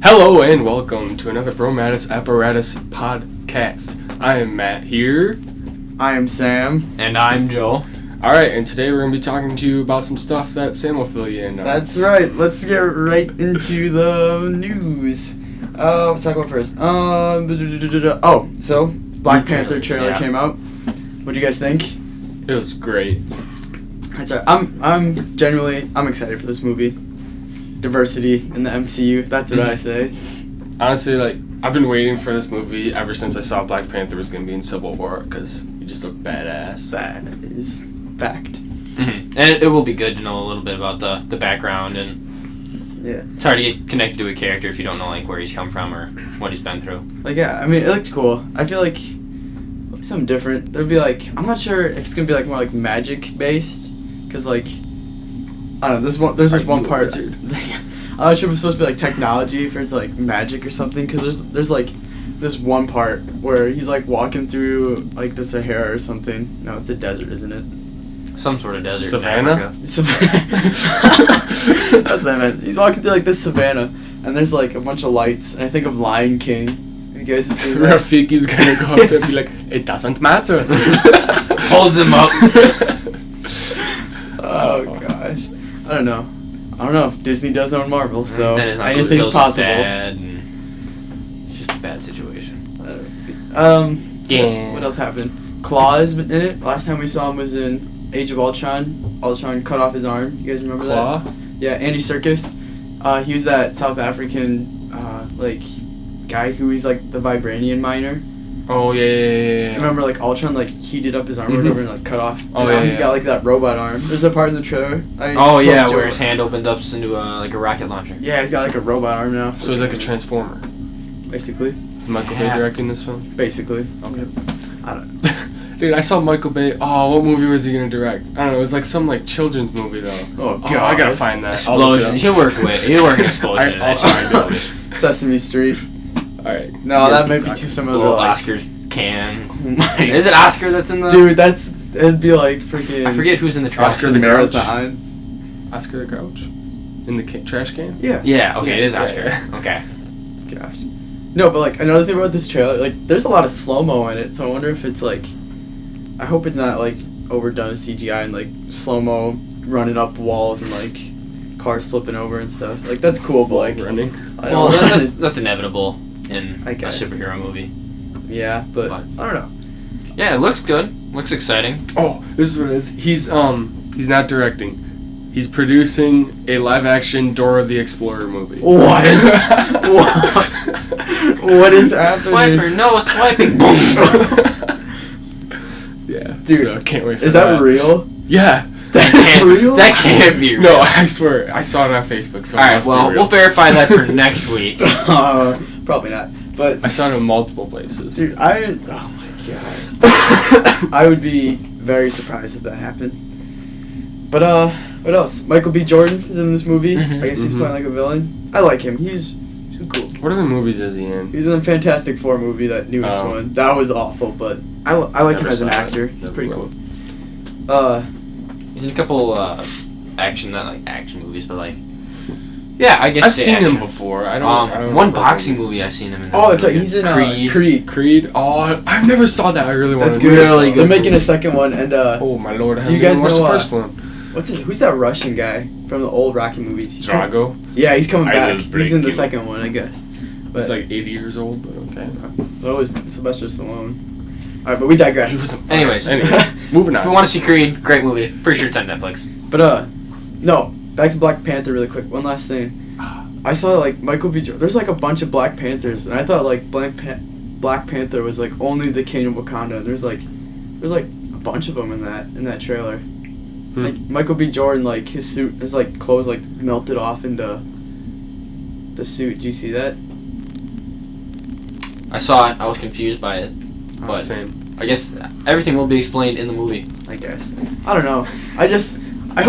Hello and welcome to another Bromatis Apparatus podcast. I am Matt here. I am Sam. And I'm Joe. Alright, and today we're going to be talking to you about some stuff that Sam will fill you in on. That's right. Let's get right into the news. What's talk about first? So Black Panther trailer came out. What'd you guys think? It was great. That's right. I'm excited for this movie. Diversity in the MCU. That's what I say. Honestly, I've been waiting for this movie ever since I saw Black Panther was going to be in Civil War because he just looked badass. That is fact. Mm-hmm. And it will be good to know a little bit about the background, and it's hard to get connected to a character if you don't know where he's come from or what he's been through. I mean, it looked cool. I feel like it'll be something different. There'll be I'm not sure if it's gonna be more magic based, because I don't know. There's this one part. I'm not sure if it's supposed to be technology, if it's magic or something. Because there's this one part where he's walking through the Sahara or something. No, it's a desert, isn't it? Some sort of desert. Savannah. That's what I meant. He's walking through this savannah, and there's a bunch of lights. And I think of Lion King. You guys have seen that? Rafiki's gonna go up there and be like, "It doesn't matter." Holds him up. Oh gosh. I don't know. Disney does own Marvel, so anything's possible. Bad and it's just a bad situation. Yeah. What else happened? Claw is in it. Last time we saw him was in Age of Ultron. Ultron cut off his arm. You guys remember Claw? that? Yeah, Andy Serkis. He was that South African guy who was the vibranium miner. Oh yeah. Remember Ultron heated up his arm or whatever and cut off. Oh and he's got that robot arm. There's a part in the trailer. Where his hand opened up into a rocket launcher. Yeah, he's got a robot arm now. So he's a transformer. Basically. Is Michael Bay directing this film? Basically. Okay. I don't know. Dude, I saw Michael Bay. Oh, what movie was he gonna direct? I don't know. It was some children's movie though. Oh god, I gotta find that. Explosion. He'll work an explosion. I'll try to. Sesame Street. Alright. No, that might be too similar. Little Oscar's can. Is it Oscar that's in the? Dude, it'd be freaking. I forget who's in the trash. Oscar the Grouch. Marathon. Oscar the Grouch. In the trash can. Yeah. Yeah. Okay, it is Oscar. Yeah. Okay. Gosh. No, but another thing about this trailer, there's a lot of slow mo in it, so I wonder if it's I hope it's not overdone with CGI and slow mo running up walls and cars flipping over and stuff. That's cool, but running. Well, that's inevitable in a superhero movie. Yeah, but I don't know. Yeah, it looks good. Looks exciting. Oh, this is what it is. He's not directing. He's producing a live-action Dora the Explorer movie. What? What is happening? Swiper, no swiping. Yeah, dude, so I can't wait for that. Is that real? Yeah. That is real? That can't be real. No, I swear. I saw it on Facebook, so alright, well, we'll verify that for next week. Probably not. But I saw it in multiple places. Dude, oh my gosh. I would be very surprised if that happened. But what else? Michael B. Jordan is in this movie. Mm-hmm. I guess he's playing a villain. I like him. He's cool. What other movies is he in? He's in the Fantastic Four movie, that newest one. That was awful, but I like him as an actor. He's pretty cool. He's in a couple action movies, but yeah, I guess I've seen him before. I don't one boxing movie I've seen him in. Oh, it's he's in Creed. Creed. Oh, I never saw that. I really want to. That's good. Really good. They're making a second one, and oh my lord! Do you guys know the first one? Who's that Russian guy from the old Rocky movies? Drago. Yeah, he's coming back. He's in the second one, I guess. But he's 80 years old, but okay. So is Sylvester Stallone. All right, but we digress. Anyways, moving on. If you want to see Creed, great movie. Pretty sure it's on Netflix. But no, back to Black Panther really quick. One last thing. I saw Michael B. Jordan. There's a bunch of Black Panthers, and I thought Black Panther was only the king of Wakanda. And there's a bunch of them in that trailer. Michael B. Jordan, his suit, his clothes melted off into the suit. Did you see that? I saw it. I was confused by it. But same. I guess everything will be explained in the movie. I guess. I don't know. I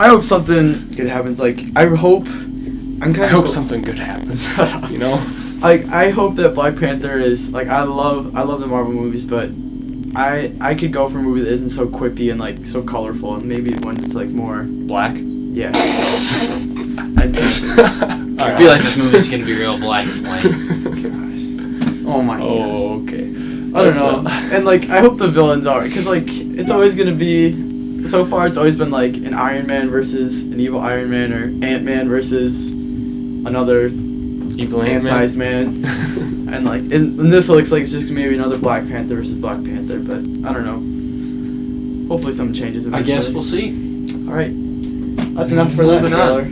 hope something good happens. I hope something good happens. You know? I hope that Black Panther is I love the Marvel movies, but I could go for a movie that isn't so quippy and so colorful, and maybe one that's more black. Yeah. And I feel like this movie's gonna be real black and white. Gosh. Oh my gosh. Oh, okay. I don't know. And like, I hope the villains are, because like, it's always gonna be. So far, it's always been like an Iron Man versus an evil Iron Man, or Ant-Man versus another Evil ant-sized man. And like, and this looks like it's just maybe another Black Panther versus Black Panther, but I don't know. Hopefully, something changes eventually. I guess we'll see. All right, that's enough for that trailer.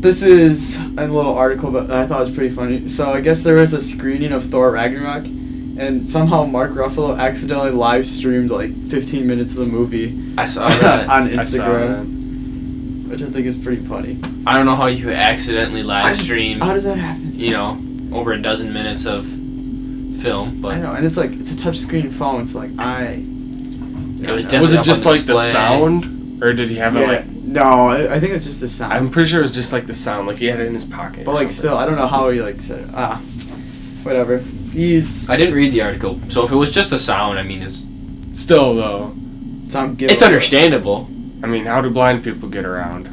This is a little article, but I thought it was pretty funny. So I guess there was a screening of Thor Ragnarok, and somehow Mark Ruffalo accidentally live streamed like 15 minutes of the movie. I saw that on Instagram, which I think is pretty funny. I don't know how you accidentally live stream. How does that happen? You know, over a dozen minutes of film, but I know, and it's like it's a touchscreen phone, so like it was definitely Was it up just on like the display. sound, or did he have it like? No, I think it's just the sound. I'm pretty sure it was just like the sound, like he had it in his pocket. But like still, I don't know how he like said it. Whatever. I didn't read the article, so if it was just the sound, I mean, it's Still though, it's understandable. I mean, how do blind people get around?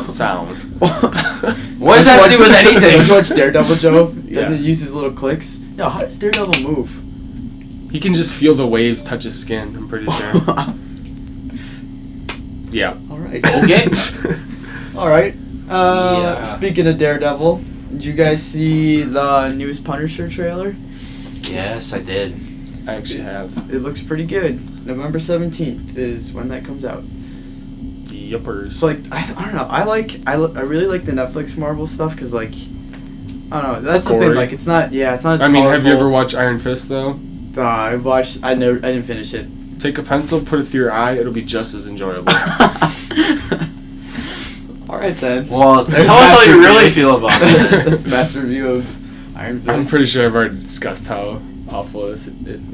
Sound. What does that have to do with anything? Don't you watch Daredevil, Joe? Yeah. Doesn't he use his little clicks? No, how does Daredevil move? He can just feel the waves touch his skin. I'm pretty sure. Yeah. All right. Okay. All right. Yeah. Speaking of Daredevil, did you guys see the newest Punisher trailer? Yes, I did. I actually have. It looks pretty good. November 17th is when that comes out. Yuppers. It's like I don't know. I really like the Netflix Marvel stuff because like I don't know. That's It's the thing. gory. Like it's not. Yeah, it's not as. I mean, have you colorful. ever watched Iron Fist though? I watched. I didn't finish it. Take a pencil, put it through your eye. It'll be just as enjoyable. All right then. Well, There's tell us how Matt's you review. really feel about it. That's Matt's review of Iron Fist. I'm pretty sure I've already discussed how awful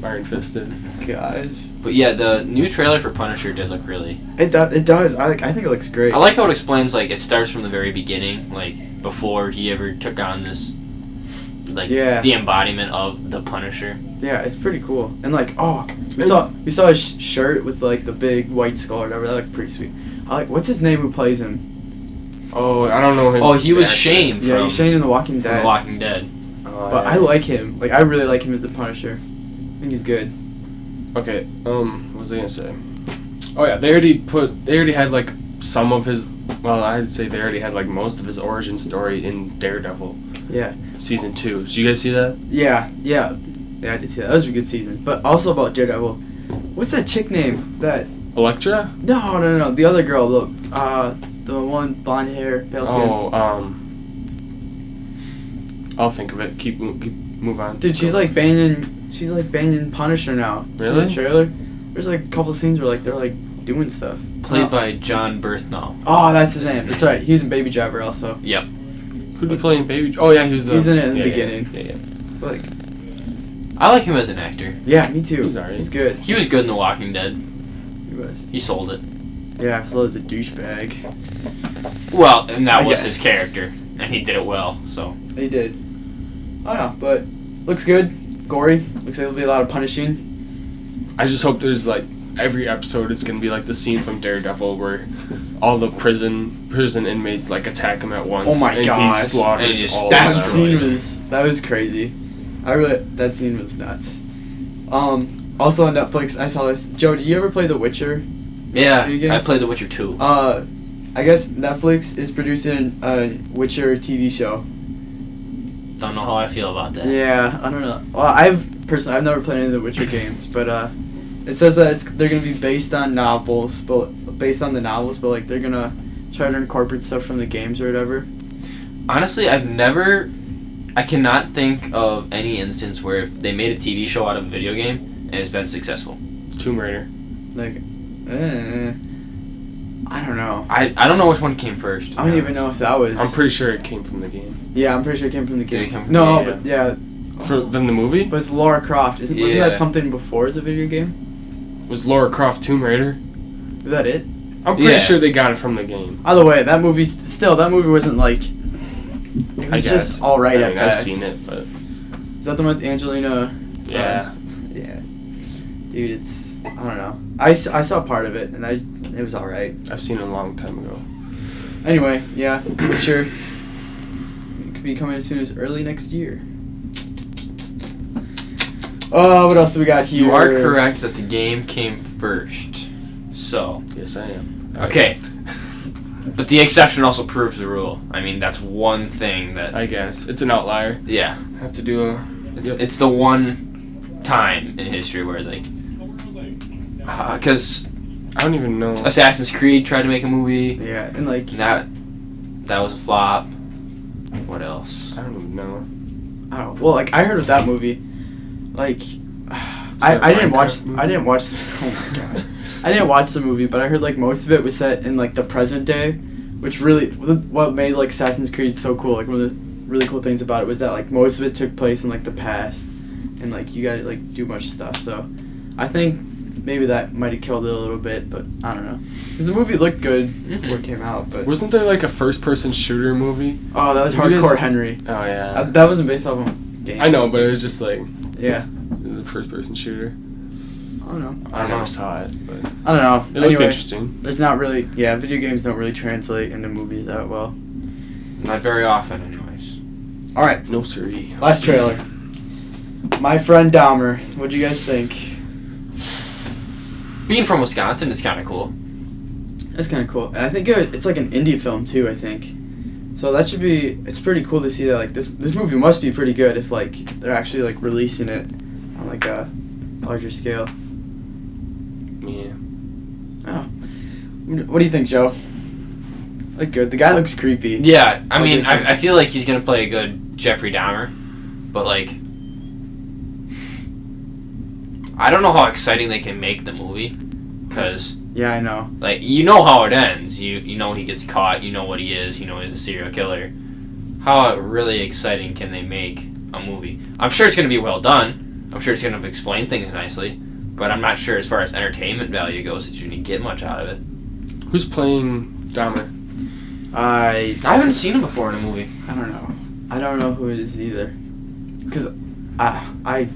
Iron Fist is. Gosh. But yeah, the new trailer for Punisher did look really. It does. I think it looks great. I like how it explains, like, it starts from the very beginning, like, before he ever took on this, like, the embodiment of the Punisher. Yeah, it's pretty cool. And like, we saw his shirt with like the big white skull or whatever. That looked pretty sweet. What's his name? Who plays him? Oh, I don't know his. Oh, he was actor. Shane Yeah, from, he's Shane in The Walking from Dead. The Walking Dead. Oh, But yeah. I like him. Like, I really like him as the Punisher. I think he's good. Okay. What was I gonna say? Oh yeah, they already had like some of his. Well, I'd say they already had like most of his origin story in Daredevil. Yeah. Season 2. Did you guys see that? Yeah, I did see that. That was a good season. But also about Daredevil, what's that chick name? That Elektra? no, the other girl, the one blonde hair, pale skin. Oh, I'll think of it. Move on. Dude, she's like banging Punisher now. Really? See the trailer? There's like a couple scenes where like they're like doing stuff. Played by John Berthnall. Oh, that's his name. That's right. He was in Baby Driver also. Yep. Who'd be playing Baby? Oh yeah, he was. He's in it in the yeah, beginning. Yeah. Like, I like him as an actor. yeah, me too. He's alright. He's good. He was good in The Walking Dead. He was. He sold it. Yeah, Flo's a douchebag. Well, and that I was guess. his character, and he did it well, so. He did. I don't know, but looks good. Gory. Looks like there'll be a lot of punishing. I just hope there's like every episode is gonna be like the scene from Daredevil where all the prison inmates like attack him at once. Oh my and gosh. He slaughters And he just- all of That them. scene was crazy. That scene was nuts. Also on Netflix, I saw this. Joe, do you ever play The Witcher? Yeah, Video I games? played The Witcher 2. I guess Netflix is producing a Witcher TV show. Don't know how I feel about that. Yeah, I don't know. Well, I've never played any of the Witcher games, but it says that they're gonna be based on the novels, but like they're gonna try to incorporate stuff from the games or whatever. Honestly, I cannot think of any instance where they made a TV show out of a video game and it's been successful. Tomb Raider. Like, I don't know. I don't know which one came first. I don't even know if that was. I'm pretty sure it came from the game. Yeah, I'm pretty sure it came from the Did game. it come from no, the but yeah, From the movie? but it's Lara Croft. Wasn't Yeah. that something before as a video game? Was Lara Croft Tomb Raider? Was that it? I'm pretty Yeah. sure they got it from the game. Either way, that movie wasn't like. It I was guess. just all right I at mean, I've best. seen it, but Is that the one with Angelina? yeah. Yeah. Dude, it's I don't know. I saw part of it and it was all right. I've seen it a long time ago. Anyway, yeah, Witcher. It could be coming as soon as early next year. What else do we got here? You are correct that the game came first. So. Yes, I am. Okay. But the exception also proves the rule. I mean, that's one thing that... I guess. It's an outlier. Yeah. I have to do a... It's the one time in history where, like... Because... I don't even know. Assassin's Creed tried to make a movie. Yeah, and like... That was a flop. What else? I don't even know. I don't know. Well, like, I heard of that movie. Like... I didn't watch... Oh my gosh. I didn't watch the movie, but I heard like most of it was set in like the present day, which really what made like Assassin's Creed so cool. Like one of the really cool things about it was that like most of it took place in like the past, and like you gotta like do much stuff. So I think maybe that might have killed it a little bit, but I don't know. Because the movie looked good before it came out, but wasn't there like a first-person shooter movie? Oh, that was Hardcore Henry. Oh yeah. That wasn't based off of a game. I know, but it was just like yeah, it was a first-person shooter. I don't know. I never saw it, but I don't know. It looked interesting. There's not really, video games don't really translate into movies that well. Not very often, anyways. All right, no siree. last trailer. My Friend Dahmer. What'd you guys think? Being from Wisconsin is kind of cool. That's kind of cool. And I think it's like an indie film too. I think. So that should be. It's pretty cool to see that like this movie must be pretty good if like they're actually like releasing it on like a larger scale. Yeah. Oh. What do you think, Joe? Like good. The guy looks creepy. Yeah, I mean, I feel like he's gonna play a good Jeffrey Dahmer, but like, I don't know how exciting they can make the movie, cause yeah, I know. Like you know how it ends. You know he gets caught. You know what he is. You know he's a serial killer. How really exciting can they make a movie? I'm sure it's gonna be well done. I'm sure it's gonna explain things nicely. But I'm not sure as far as entertainment value goes that you're going to get much out of it. Who's playing Dahmer? I haven't seen him before in a movie. I don't know. I don't know who it is either. Because I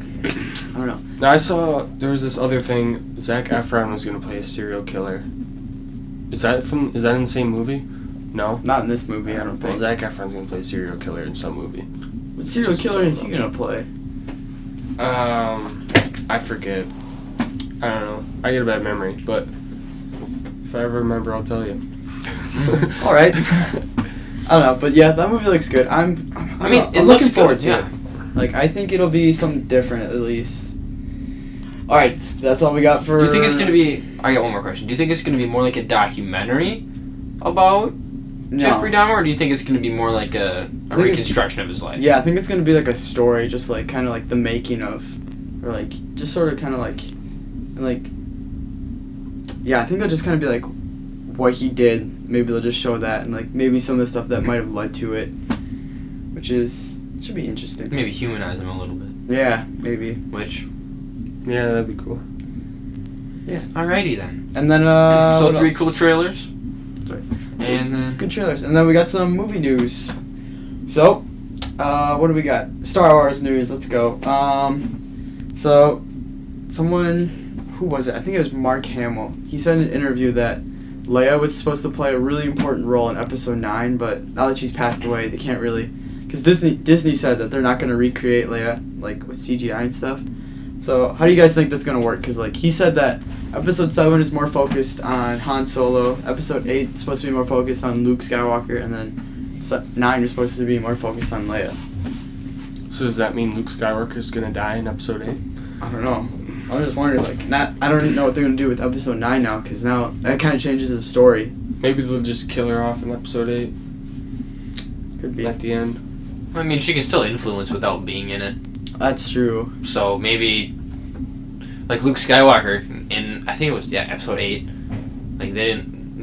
don't know. Now I saw there was this other thing. Zac Efron was going to play a serial killer. Is that in the same movie? No? Not in this movie, I don't think. Well, Zac Efron's going to play a serial killer in some movie. What serial killer is he going to play? I forget. I don't know. I get a bad memory, but if I ever remember, I'll tell you. All right. I don't know, but yeah, that movie looks good. I'm looking forward to it. Like, I think it'll be something different at least. All right, that's all we got for. Do you think it's gonna be? I got one more question. Do you think it's gonna be more like a documentary about Jeffrey Dahmer, or do you think it's gonna be more like a reconstruction of his life? Yeah, I think it's gonna be like a story, just like kind of like the making of, or like just sort of kind of like. Yeah, I think it'll just kind of be like what he did. Maybe they'll just show that and like maybe some of the stuff that might have led to it, which should be interesting. Maybe humanize him a little bit. Yeah, maybe. Which? Yeah, that'd be cool. Yeah. Alrighty then. And then so 3 cool trailers. Sorry. And then good trailers. And then we got some movie news. So, what do we got? Star Wars news. Let's go. So someone. Who was it? I think it was Mark Hamill. He said in an interview that Leia was supposed to play a really important role in Episode 9, but now that she's passed away, they can't really... Because Disney said that they're not going to recreate Leia, like, with CGI and stuff. So, how do you guys think that's going to work? Because, like, he said that Episode 7 is more focused on Han Solo, Episode 8 is supposed to be more focused on Luke Skywalker, and then 9 is supposed to be more focused on Leia. So does that mean Luke Skywalker is going to die in Episode 8? I don't know. I was just wondering, like, I don't even know what they're going to do with Episode 9 now, because now that kind of changes the story. Maybe they'll just kill her off in Episode 8. Could be. At the end. I mean, she can still influence without being in it. That's true. So maybe, like Luke Skywalker in, I think it was, Episode 8. Like,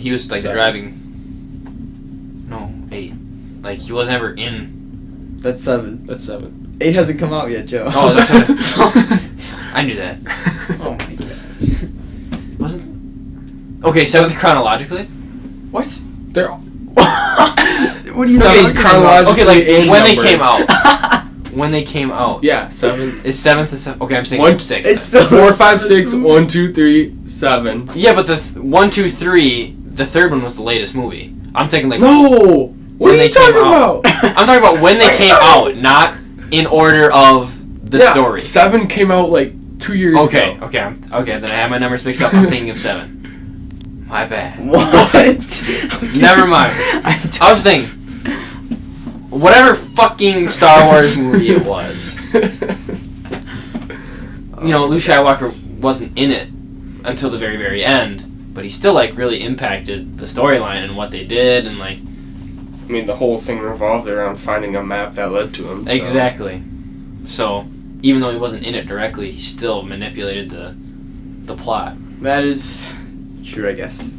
he was, like, 7. driving. No, 8. Like, he was never in. That's 7. That's 7. 8 hasn't come out yet, Joe. Oh, that's what I knew that. Oh my gosh. Wasn't. Okay, 7th chronologically? What? They're. What do you Seventh know? chronologically. Okay, like in when they number. came out. When they came out. Yeah, 7. Is 7th the 7th? Okay, I'm saying 6. It's the 4, 5, 6, 1, 2, 3, 7. Yeah, but the 1, 2, 3, the third one was the latest movie. I'm taking like No! What when are they you talking came out. about? I'm talking about when they came out, not in order of the story. 7 came out like 2 years ago. Okay, then I have my numbers mixed up. I'm thinking of 7. My bad. What? Okay. Never mind. I was thinking, whatever fucking Star Wars movie it was. You know, Luke Skywalker wasn't in it until the very, very end, but he still like really impacted the storyline and what they did and like. I mean, the whole thing revolved around finding a map that led to him. So. Exactly. So, even though he wasn't in it directly, he still manipulated the plot. That is true, I guess.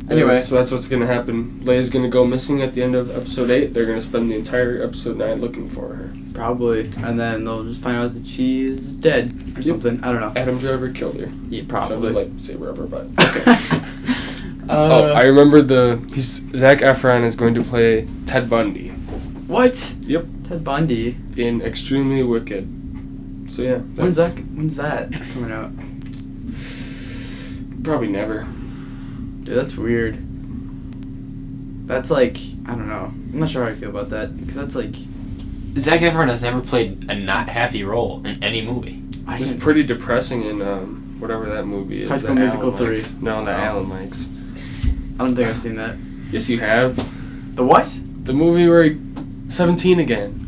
Anyway, so that's what's going to happen. Leia's going to go missing at the end of episode 8. They're going to spend the entire episode 9 looking for her. Probably. And then they'll just find out that she is dead or something. I don't know. Adam Driver killed her. Yeah, probably. I would like to say wherever, but okay. I remember Zac Efron is going to play Ted Bundy. What? Yep. Ted Bundy. In Extremely Wicked. So yeah. When's that coming out? Probably never. Dude, that's weird. That's like, I don't know. I'm not sure how I feel about that. Because that's like... Zac Efron has never played a not happy role in any movie. It was pretty depressing in whatever that movie is. High School Musical 3. No, that Alan likes. I don't think I've seen that. Yes, you have. The what? The movie where he's 17 again.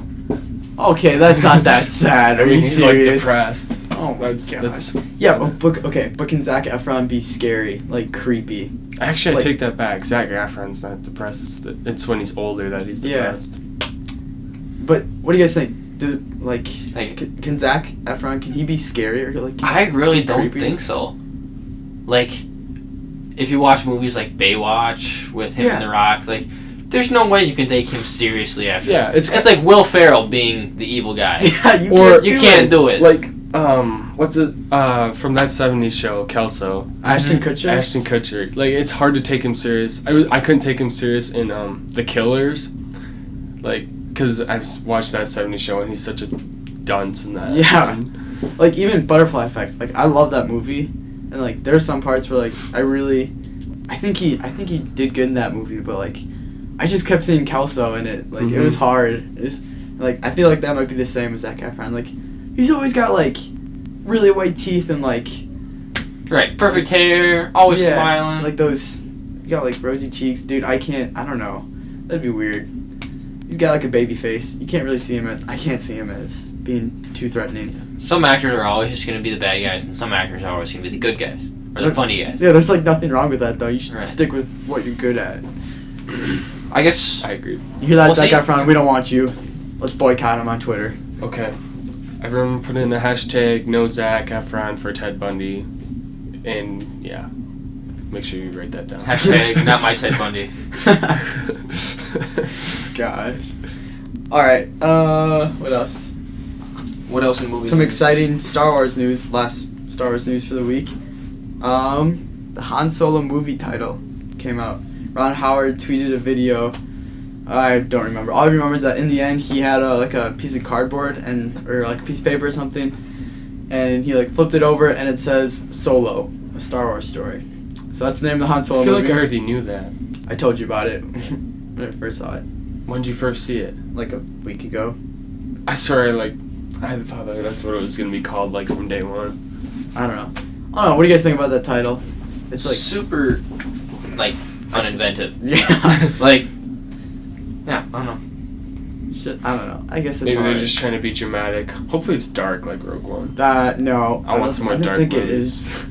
Okay, that's not that sad. Are you he's serious? Like depressed. Oh my that's Yeah, but can Zac Efron be scary, like creepy? Actually, like, I take that back. Zac Efron's not depressed. It's when he's older that he's depressed. But what do you guys think? Can Zac Efron, can he be scary or like? I really don't creepy? think so. Like, if you watch movies like Baywatch with him and The Rock, like, there's no way you can take him seriously after. Yeah, it's like Will Ferrell being the evil guy. Yeah, you can't do it. Like, what's it? From that '70s show, Kelso. Ashton Kutcher. Ashton Kutcher. Like, it's hard to take him serious. I couldn't take him serious in The Killers. Like, because I've watched that '70s show and he's such a dunce in that. Yeah. Like, even Butterfly Effect. Like, I love that movie, and like, there's some parts where like I think he did good in that movie, but like, I just kept seeing Kelso in it. Like, it was hard. It's like, I feel like that might be the same as Zac Efron. Like, he's always got like really white teeth and like. Right, perfect hair, always smiling. Like those, he's got like rosy cheeks, dude. I don't know. That'd be weird. He's got like a baby face. You can't really see him I can't see him as being too threatening. Some actors are always just gonna be the bad guys, and some actors are always gonna be the good guys or the funny guys. Yeah, there's like nothing wrong with that though. You should stick with what you're good at. I guess I agree. You hear that, Zac Efron? We don't want you. Let's boycott him on Twitter. Okay. Everyone put in the hashtag no Zac Efron for Ted Bundy, and yeah, make sure you write that down. Hashtag not my Ted Bundy. Gosh. All right. What else? What else in movies? Some exciting Star Wars news. Last Star Wars news for the week. The Han Solo movie title came out. Ron Howard tweeted a video. I don't remember. All I remember is that in the end he had like a piece of cardboard or like a piece of paper or something, and he like flipped it over and it says Solo, a Star Wars story. So that's the name of the Han Solo movie. I feel like I already knew that. I told you about it when I first saw it. When did you first see it? Like a week ago. I swear, I thought that's what it was gonna be called, like from day one. I don't know. What do you guys think about that title? It's like super, like, uninventive. Yeah. Like, yeah, I don't know. I don't know. I guess it's maybe alright. they're just trying to be dramatic. Hopefully it's dark like Rogue One. No. I want some more dark think movies. it is.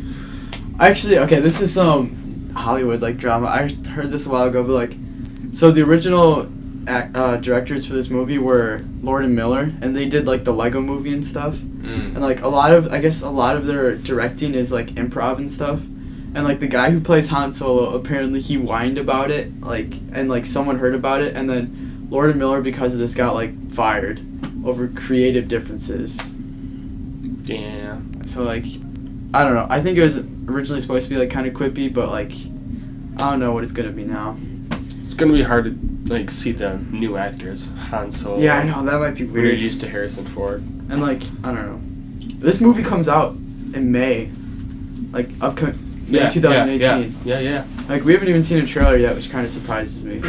Actually, okay, this is some Hollywood like drama. I heard this a while ago, but like, so the original directors for this movie were Lord and Miller, and they did like the Lego movie and stuff. And like a lot of their directing is like improv and stuff. And like the guy who plays Han Solo, apparently he whined about it, like, and like someone heard about it, and then Lord and Miller, because of this, got like fired over creative differences. Yeah. So like, I don't know. I think it was originally supposed to be like kind of quippy, but like, I don't know what it's gonna be now. It's gonna be hard to like see the new actors. Han Solo. Yeah, I know, that might be weird. We're used to Harrison Ford. And like, I don't know. This movie comes out in May, like upcoming. May 2018. Yeah. Like, we haven't even seen a trailer yet, which kind of surprises me.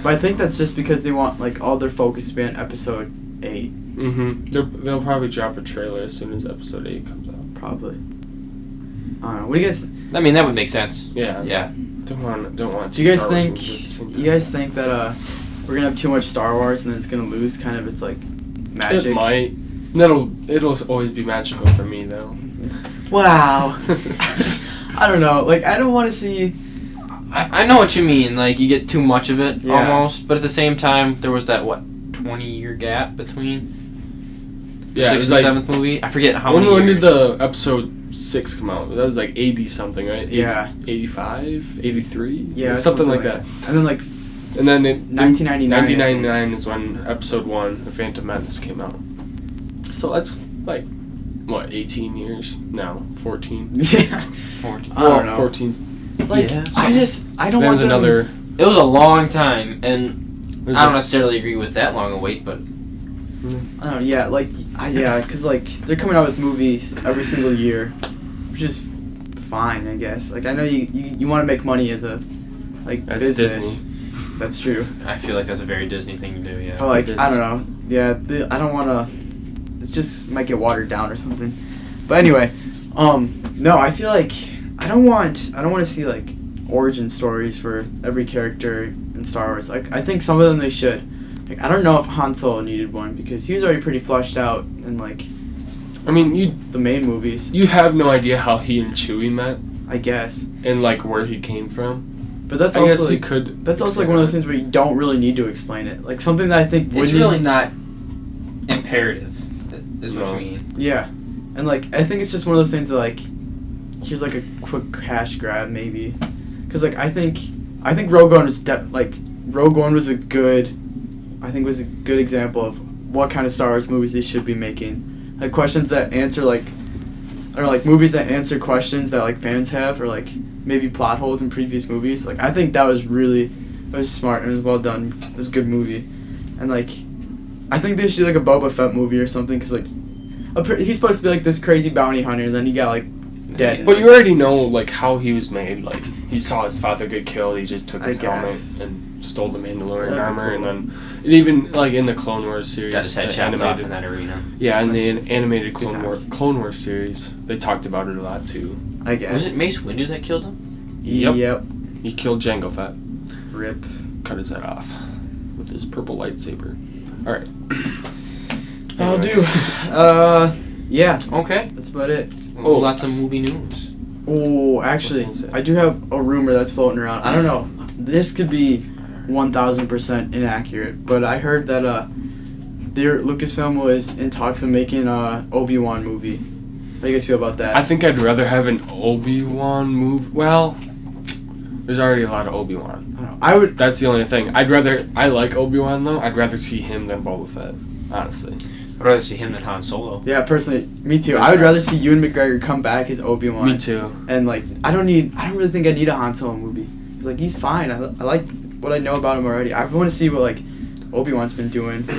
But I think that's just because they want, like, all their focus to be on episode 8. They'll probably drop a trailer as soon as episode 8 comes out. Probably. I don't know. What do you guys... I mean, that would make sense. Yeah. Yeah. Don't want Do you guys Star Wars think... movies at the same Do time. you guys think that, we're gonna have too much Star Wars and then it's gonna lose kind of its, like, magic? It might. It'll always be magical for me, though. Wow. I don't know. Like, I don't want to see... I know what you mean. Like, you get too much of it, Yeah. almost. But at the same time, there was that, 20-year gap between the Yeah, it 6th was and like... 7th movie? I forget how many When years. did the episode 6 come out? That was like 80 something, right? Yeah. 85? 83? Yeah, something like that. And then, like, And then 1999. 1999 is when episode 1, The Phantom Menace, came out. So that's like, what, 18 years? No, 14? Yeah. 14. I don't know. 14. Like, Yeah. I don't There want was them... another... It was a long time, and There's I don't a- necessarily agree with that long a wait, but I don't know, yeah, like, because, like, they're coming out with movies every single year, which is fine, I guess. Like, I know you want to make money as a, like, As business. Disney. That's true. I feel like that's a very Disney thing to do, yeah. But, like, It I is. don't know. Yeah, I don't want to... It just might get watered down or something. But anyway, no, I feel like... I don't want to see, like, origin stories for every character in Star Wars. Like, I think some of them they should. Like, I don't know if Han Solo needed one, because he was already pretty fleshed out in, like, I mean, the main movies, you have no idea how he and Chewie met I guess. and, like, where he came from. But that's I also, guess he like, could... that's also, like, one of those things where you don't really need to explain it. Like, something that I think would It's need- really not imperative, is what No. you mean. Yeah. And, like, I think it's just one of those things that, like, here's, like, a quick cash grab, maybe. Because, like, I think Rogue One was, Rogue One was a good example of what kind of Star Wars movies they should be making. Like, questions that answer, like, or, like, movies that answer questions that, like, fans have, or, like, maybe plot holes in previous movies. Like, I think that was smart and it was well done. It was a good movie. And, like, I think they should do, like, a Boba Fett movie or something, because, like, he's supposed to be, like, this crazy bounty hunter, and then he got, like, dead. But you already know, like, how he was made. Like, he saw his father get killed, he just took his helmet guess. and stole the Mandalorian That'd be armor, cool. and then... And even, like, in the Clone Wars series... Got his head the chopped off animated- in that arena. Yeah, in the That's animated good times. Clone Wars series, they talked about it a lot, too. I guess. Was it Mace Windu that killed him? Yep. He killed Jango Fett. Rip. Cut his head off with his purple lightsaber. Alright. I'll do. Anyways. Yeah. Okay. That's about it. Oh, lots of movie news. Oh, actually, What's it say? I do have a rumor that's floating around. I don't know. This could be 1,000% inaccurate, but I heard that Lucasfilm was in talks of making a Obi-Wan movie. How do you guys feel about that? I think I'd rather have an Obi-Wan movie. Well, there's already a lot of Obi-Wan. I don't know. I would. That's the only thing. I like Obi-Wan, though. I'd rather see him than Boba Fett, honestly. I'd rather see him than Han Solo. Yeah, personally, me too. There's I would that. rather see Ewan McGregor come back as Obi-Wan. Me too. And like, I don't really think I need a Han Solo movie. 'Cause, like, he's fine. I like what I know about him already. I want to see what, like, Obi-Wan's been doing for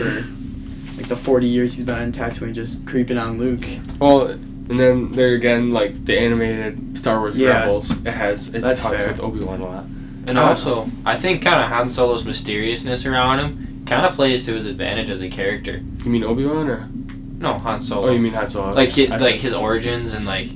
like the 40 years he's been on Tatooine, just creeping on Luke. Well, and then there again, like the animated Star Wars Yeah. Rebels, it That's talks fair. with Obi-Wan a lot. And also, I think kind of Han Solo's mysteriousness around him kind of plays to his advantage as a character. You mean Obi-Wan or? No, Han Solo. Oh, you mean Han Solo? Like his origins and like,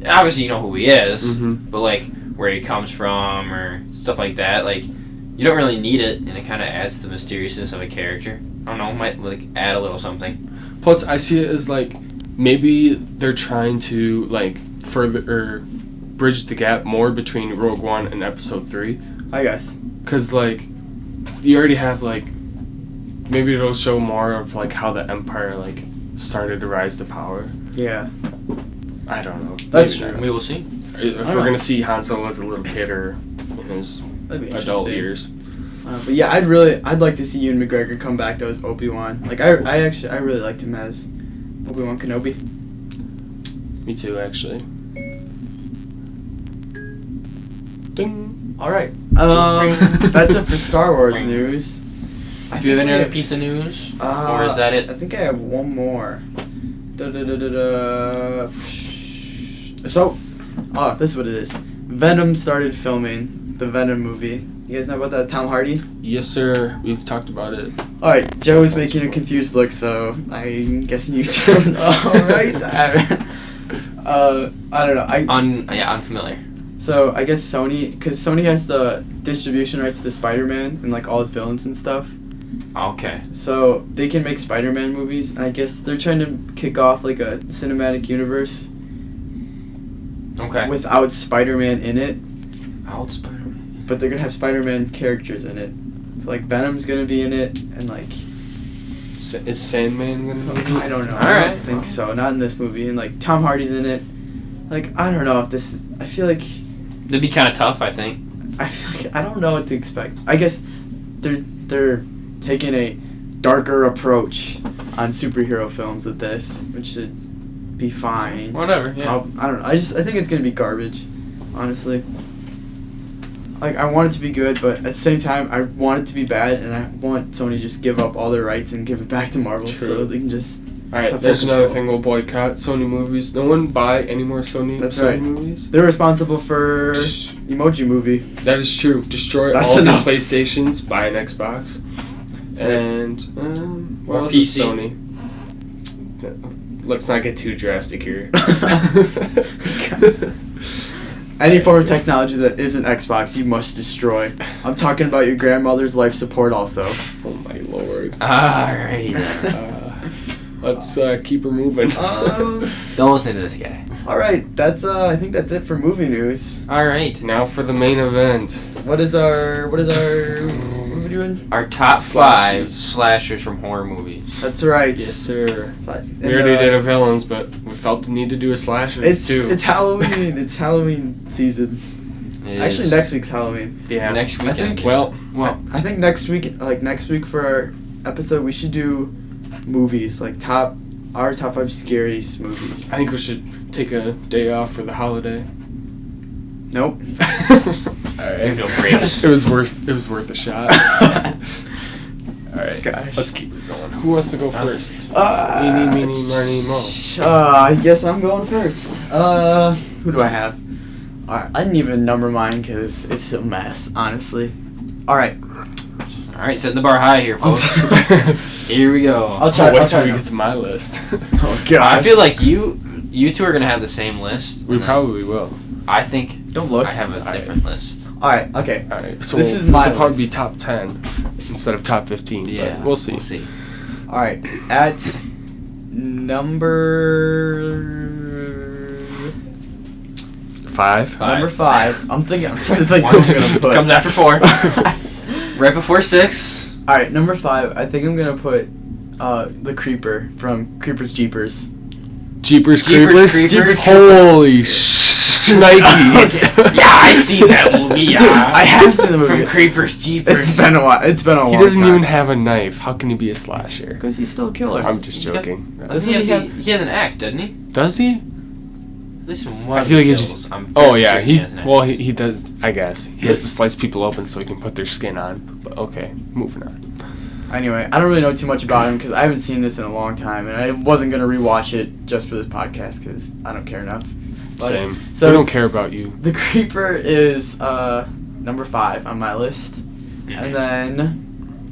obviously you know who he is, Mm-hmm. but like where he comes from or stuff like that. Like, you don't really need it, and it kind of adds to the mysteriousness of a character. I don't know, it might like add a little something. Plus, I see it as like maybe they're trying to like further or bridge the gap more between Rogue One and Episode 3. I guess. Cause like you already have like maybe it'll show more of like how the Empire like started to rise to power. Yeah. I don't know. That's Maybe true. not. We will see. If I we're don't gonna see Han Solo as a little kid or in his That'd be adult interesting. years. But yeah, I'd like to see Ewan McGregor come back though as Obi-Wan. Like, I really liked him as Obi-Wan Kenobi. Me too, actually. Ding. All right. That's it for Star Wars news. Do you have any other piece of news? Or is that it? I think I have one more. So, this is what it is. Venom started filming the Venom movie. You guys know about that? Tom Hardy? Yes, sir. We've talked about it. Alright, Joe is making a confused look, so I'm guessing you don't know. Alright? I don't know. Unfamiliar. So, I guess Sony, because Sony has the distribution rights to Spider-Man and, like, all his villains and stuff. Okay. So, they can make Spider-Man movies, and I guess they're trying to kick off, like, a cinematic universe. Okay. Without Spider-Man in it. Out Spider-Man. But they're gonna have Spider-Man characters in it. So, like, Venom's gonna be in it, and, like... Is Sandman gonna be? I don't know. Alright. I don't think so. Not in this movie. And, like, Tom Hardy's in it. Like, I don't know if this is... I feel like... It'd be kind of tough, I think. I feel like I don't know what to expect. I guess they're taking a darker approach on superhero films with this, which should be fine. Whatever. Yeah. I don't know. I think it's gonna be garbage, honestly. Like, I want it to be good, but at the same time, I want it to be bad, and I want Sony to just give up all their rights and give it back to Marvel, True. so they can just. Alright, have there's full another control. thing. We'll boycott Sony movies. No one buy any more That's Sony right. movies. They're responsible for Just- Emoji Movie. That is true. Destroy That's all enough. the PlayStations. Buy an Xbox. And what Or else is PC. Sony? Let's not get too drastic here. Any form of technology that isn't Xbox, you must destroy. I'm talking about your grandmother's life support also. Oh my lord. Alrighty then. Let's keep her moving. Don't listen to this guy. Alright, that's I think that's it for movie news. Alright. Now for the main event. What is our what are we doing? Our top Slashers. 5 slashers from horror movies. That's right. Yes, sir. And, We already did a villains, but we felt the need to do a slasher too. It's Halloween. It's Halloween season. It Actually, is next week's Halloween. Yeah. next I weekend. think- Well, I think next week for our episode, we should do movies like our top 5 scary movies. I think we should take a day off for the holiday. Nope. Give no breaks. It was worth a shot. Alright. Gosh. Let's keep it going. Who wants to go first? Uh, Meeny, meeny, miny, mo. I guess I'm going first. Who do I have? Alright, I didn't even number mine because it's a mess, honestly. Alright. Alright, setting the bar high here, folks. Here we go. I'll try. Wait I'll till try we now. get to my list. Oh god. I feel like you two are gonna have the same list. We and then probably will. I think Don't look. I have a Alright. different list. Alright, okay. Alright, so This is this my will probably be list. top 10 instead of top 15. Yeah, But we'll see. Alright. At number 5. number 5. I'm trying to think One who I'm gonna put. comes after 4. Right before 6. Alright, number 5. I think I'm gonna put the Creeper from Creepers Jeepers. Jeepers Jeepers Creepers. Creepers. Holy shnikes. Yeah, I seen that movie. Yeah. Dude, I have seen the movie. From Creepers Jeepers. It's been a while. It's been a He long doesn't time. even have a knife. How can he be a slasher? Because he's still a killer. I'm just He's got- joking. Doesn't he has an axe, doesn't he? Does he? At least in one I of feel the like he kills, just. I'm Oh very yeah, certain he. has an axe. Well, he does. I guess he has to slice people open so he can put their skin on. But okay, moving on. Anyway, I don't really know too much about him because I haven't seen this in a long time, and I wasn't gonna rewatch it just for this podcast because I don't care enough. But- Same. so- we don't care about you. The Creeper is number 5 on my list, and then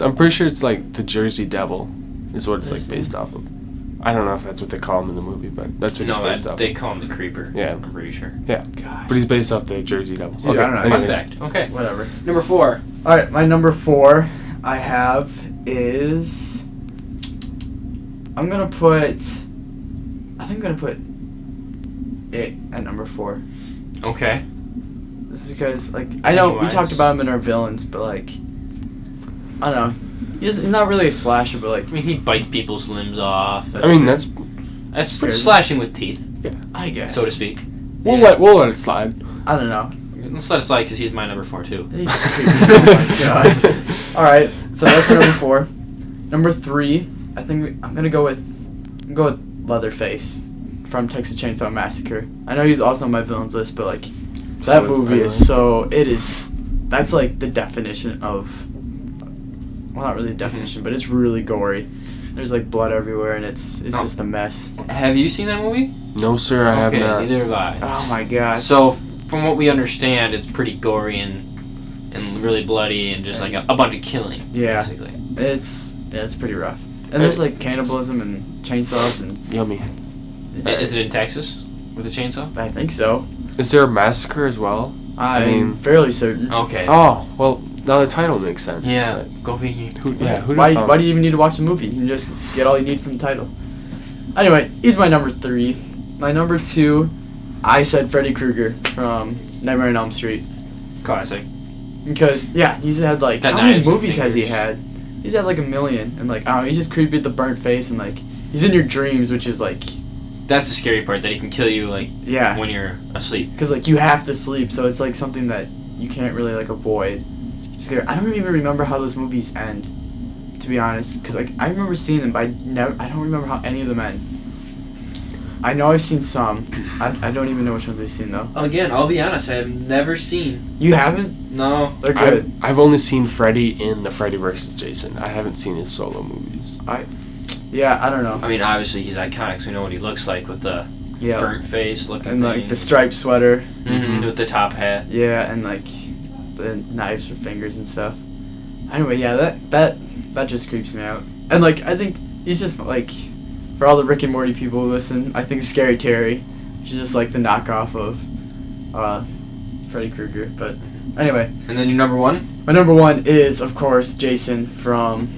I'm pretty sure it's like the Jersey Devil, is what it's like Jersey. based off of. I don't know if that's what they call him in the movie, but that's what he's No, based off. they call him the Creeper. Yeah. I'm pretty sure. Yeah, gosh, but he's based off the Jersey Devil. Dude, I don't know. anyways. Fun fact. Okay. whatever. Number 4. All right, my number 4 I have is I think I'm gonna put it at number 4. Okay. This is because like I know we Pennywise. talked about him in our villains, but like I don't know. He's not really a slasher, but like I mean, he bites people's limbs off. I mean, that's That's Fair. slashing with teeth, I guess. so to speak. we'll Yeah. let it slide. I don't know. Let's let it slide because he's my number 4 too. He's just creepy. Oh my gosh. All right, so that's my number 4. Number 3, I think I'm gonna go with Leatherface from Texas Chainsaw Massacre. I know he's also on my villains list, but like that So, movie is anyway. that's like the definition of, well, not really the definition, but it's really gory. There's like blood everywhere, and it's Oh. just a mess. Have you seen that movie? No, sir, I have okay, not. neither have I. Oh my gosh. So, from what we understand, it's pretty gory and really bloody and just like a bunch of killing. Yeah. Basically. It's pretty rough. And there's like cannibalism and chainsaws and. Yummy. Is it in Texas with a chainsaw? I think so. Is there a massacre as well? I mean, fairly certain. Okay. Oh, well, now the title makes sense. Yeah. Go figure. Why do you even need to watch the movie? You can just get all you need from the title. Anyway, he's my number 3. My number 2, I said Freddy Krueger from Nightmare on Elm Street. Classic. Because, yeah, he's had like, Got how many knives and movies has he fingers. had? He's had like 1 million. And like, I don't know, he's just creepy with the burnt face and like, he's in your dreams, which is like, That's the scary part, that he can kill you like yeah. when you're asleep. Because like, you have to sleep, so it's like something that you can't really like avoid. Scary. I don't even remember how those movies end, to be honest. Because like, I remember seeing them, but I don't remember how any of them end. I know I've seen some. I don't even know which ones I've seen though. Again, I'll be honest, I have never seen. You haven't? No. They're good. I've only seen Freddy in the Freddy vs. Jason. I haven't seen his solo movies. Yeah, I don't know. I mean, obviously he's iconic, so we know what he looks like with the Yeah. burnt face looking And thing. like the striped sweater. Mhm, with the top hat. Yeah, and like the knives for fingers and stuff. Anyway, yeah, that just creeps me out. And like, I think he's just like, for all the Rick and Morty people who listen, I think Scary Terry, which is just like the knockoff of Freddy Krueger. But anyway, And then your number 1? my number 1 is of course Jason from.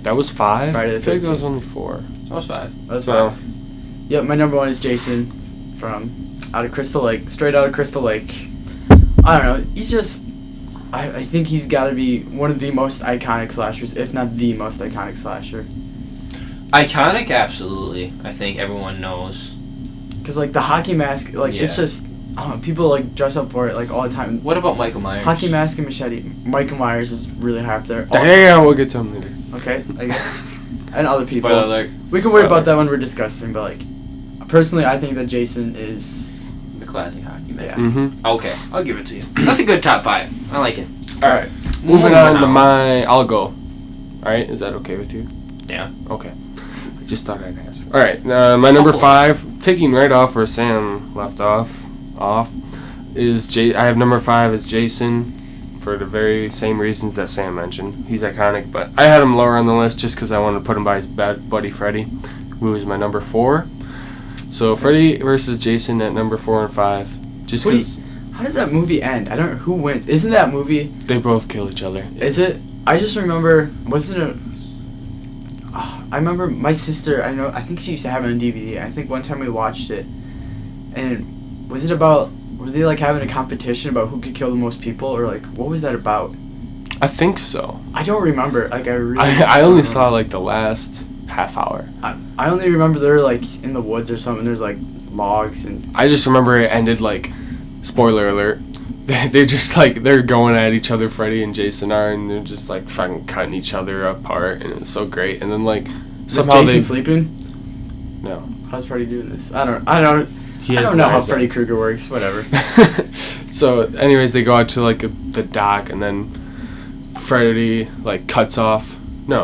That was 5? Friday the I feel like that 13th. was only 4. That was 5. That's So, fine. Yep, my number 1 is Jason from Crystal Lake, straight out of Crystal Lake. I don't know. He's just. I think he's got to be one of the most iconic slashers, if not the most iconic slasher. Iconic, absolutely. I think everyone knows. Cause like the hockey mask, like it's Yeah. just, I don't know, people like dress up for it like all the time. What about Michael Myers? Hockey mask and machete. Michael Myers is really high up there. yeah, we'll get to him later. Okay, I guess. And other people. Spoiler alert. We can worry about that when we're discussing, but like, personally, I think that Jason is. The classic hockey man. Yeah. Mm-hmm. Okay, I'll give it to you. That's a good top 5. I like it. Alright, moving on to I'll go. Alright, is that okay with you? Yeah. Okay. I just thought I'd ask. Alright, my number 5, taking right off where Sam left off, is I have number 5 is Jason, for the very same reasons that Sam mentioned. He's iconic, but I had him lower on the list just because I wanted to put him by his bad buddy Freddy, who is my number 4. So Freddy versus Jason at number 4 and 5. Just because How does that movie end? I don't know who wins. Isn't that movie? they both kill each other. Is it? I just remember. Wasn't it? I remember my sister. I think she used to have it on DVD. I think one time we watched it, and was it about? Were they like having a competition about who could kill the most people, or like what was that about? I think so. I don't remember. Like I really. I only saw like the last half hour. I only remember they're like in the woods or something. There's like logs and. I just remember it ended like, spoiler alert, they just like, they're going at each other, Freddy and Jason are, and they're just like fucking cutting each other apart, and it's so great. And then like, somehow Is Jason sleeping? No. How's Freddy doing this? I don't He I has don't know how knives Freddy out. Krueger works. Whatever. So anyways, they go out to like the dock, and then Freddy like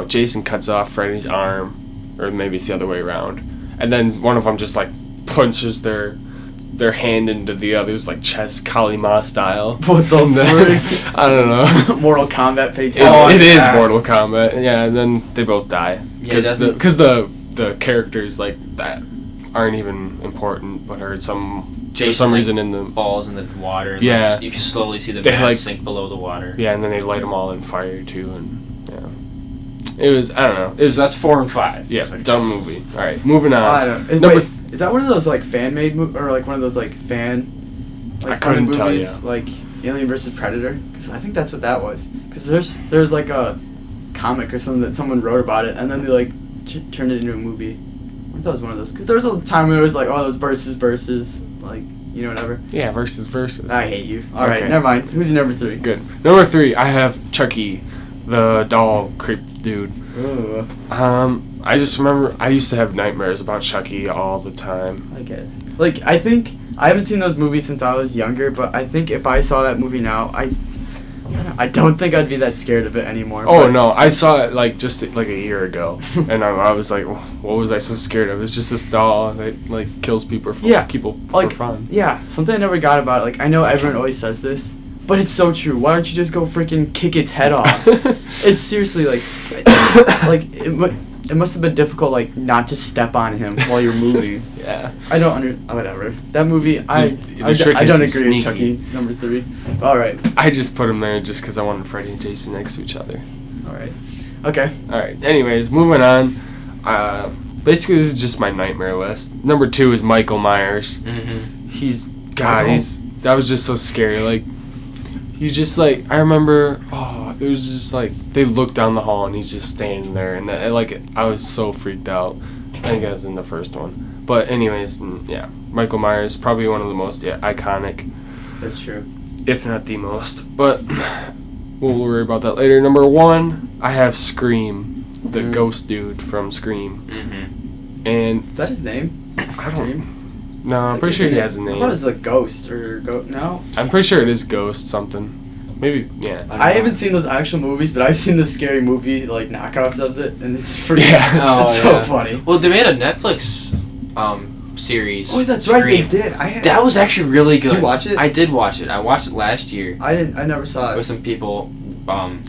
Jason cuts off Freddy's arm, or maybe it's the other way around, and then one of them just like punches their hand into the other's like chest, Kali Ma style. What the frick? I don't know. Mortal Kombat fatality. It is Mortal Kombat. Yeah, and then they both die because Yeah, the characters like that aren't even important, but are for some Jason, reason in the falls in the water. And Yeah. like, you can slowly see the They, mask like- sink below the water. yeah, and then they light them all in fire too, and yeah, it was I don't know. It was So that's 4 and 5. yeah, dumb movie. All right, moving on. I don't. Number Is that one of those like fan made or like one of those like fan? Like, I couldn't fun tell movies, you. Like Alien vs Predator, because I think that's what that was. Because there's like a comic or something that someone wrote about it, and then they like turned it into a movie. I thought it was one of those. Because there was a time when it was like, oh, it was versus, like, you know, whatever. Yeah, versus. I hate you. All right, Okay. never mind. Who's your number 3? Good. Number 3, I have Chucky, the doll creep dude. Ooh, I just remember I used to have nightmares about Chucky all the time. I guess. Like, I think I haven't seen those movies since I was younger, but I think if I saw that movie now, I I don't think I'd be that scared of it anymore. Oh but- no, I saw it like just like a year ago, and I was like, what was I so scared of? It's just this doll that like kills people for Like, fun. Yeah, something I never got about it. Like, I know everyone always says this, but it's so true. Why don't you just go freaking kick its head off? It's seriously like it must have been difficult, like, not to step on him while you're moving. Yeah. I don't whatever. That movie, I don't agree with Chucky number 3. All right. I just put him there just because I wanted Freddy and Jason next to each other. All right. Okay. All right. Anyways, moving on. Basically, this is just my nightmare list. Number 2 is Michael Myers. Mm-hmm. That was just so scary. Like, you just like, I remember, it was just like, they looked down the hall and he's just standing there, and I was so freaked out. I think I was in the first one. But anyways, yeah, Michael Myers, probably one of the most iconic, That's true. if not the most. But we'll worry about that later. Number 1, I have Scream, the ghost dude from Scream. Mm-hmm. And Is that his name? I Scream? don't. No, I'm pretty sure he has a name. I thought it was like Ghost or No. I'm pretty sure it is Ghost something. Maybe, yeah. I haven't seen those actual movies, but I've seen the scary movie like knockoffs of it, and it's pretty. Yeah. It's so funny. Well, they made a Netflix series. Oh, that's Scream. right, they did. That was actually really good. Did you watch it? I did watch it. I watched it last year I never saw with it. some people in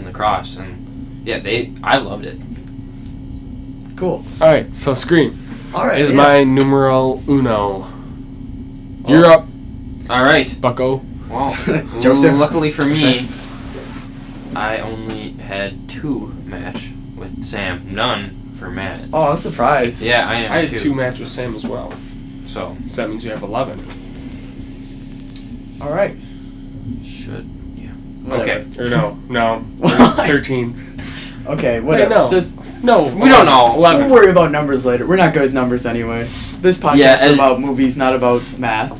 the cross, and yeah, I loved it. Cool. Alright, so Scream All right. is my numero uno. You're up, All right. bucko. Well, Joseph. luckily for me, Joseph. I only had 2 match with Sam, none for Matt. Oh, I'm surprised. Yeah, I am I had too. 2 match with Sam as well. So So that means you have 11. All right. should Whatever. okay. Or no, What? 13. Okay, whatever. no. Just No, We don't know. 11. we'll worry about numbers later. We're not good with numbers anyway. This podcast Yeah, is as- about movies, not about math.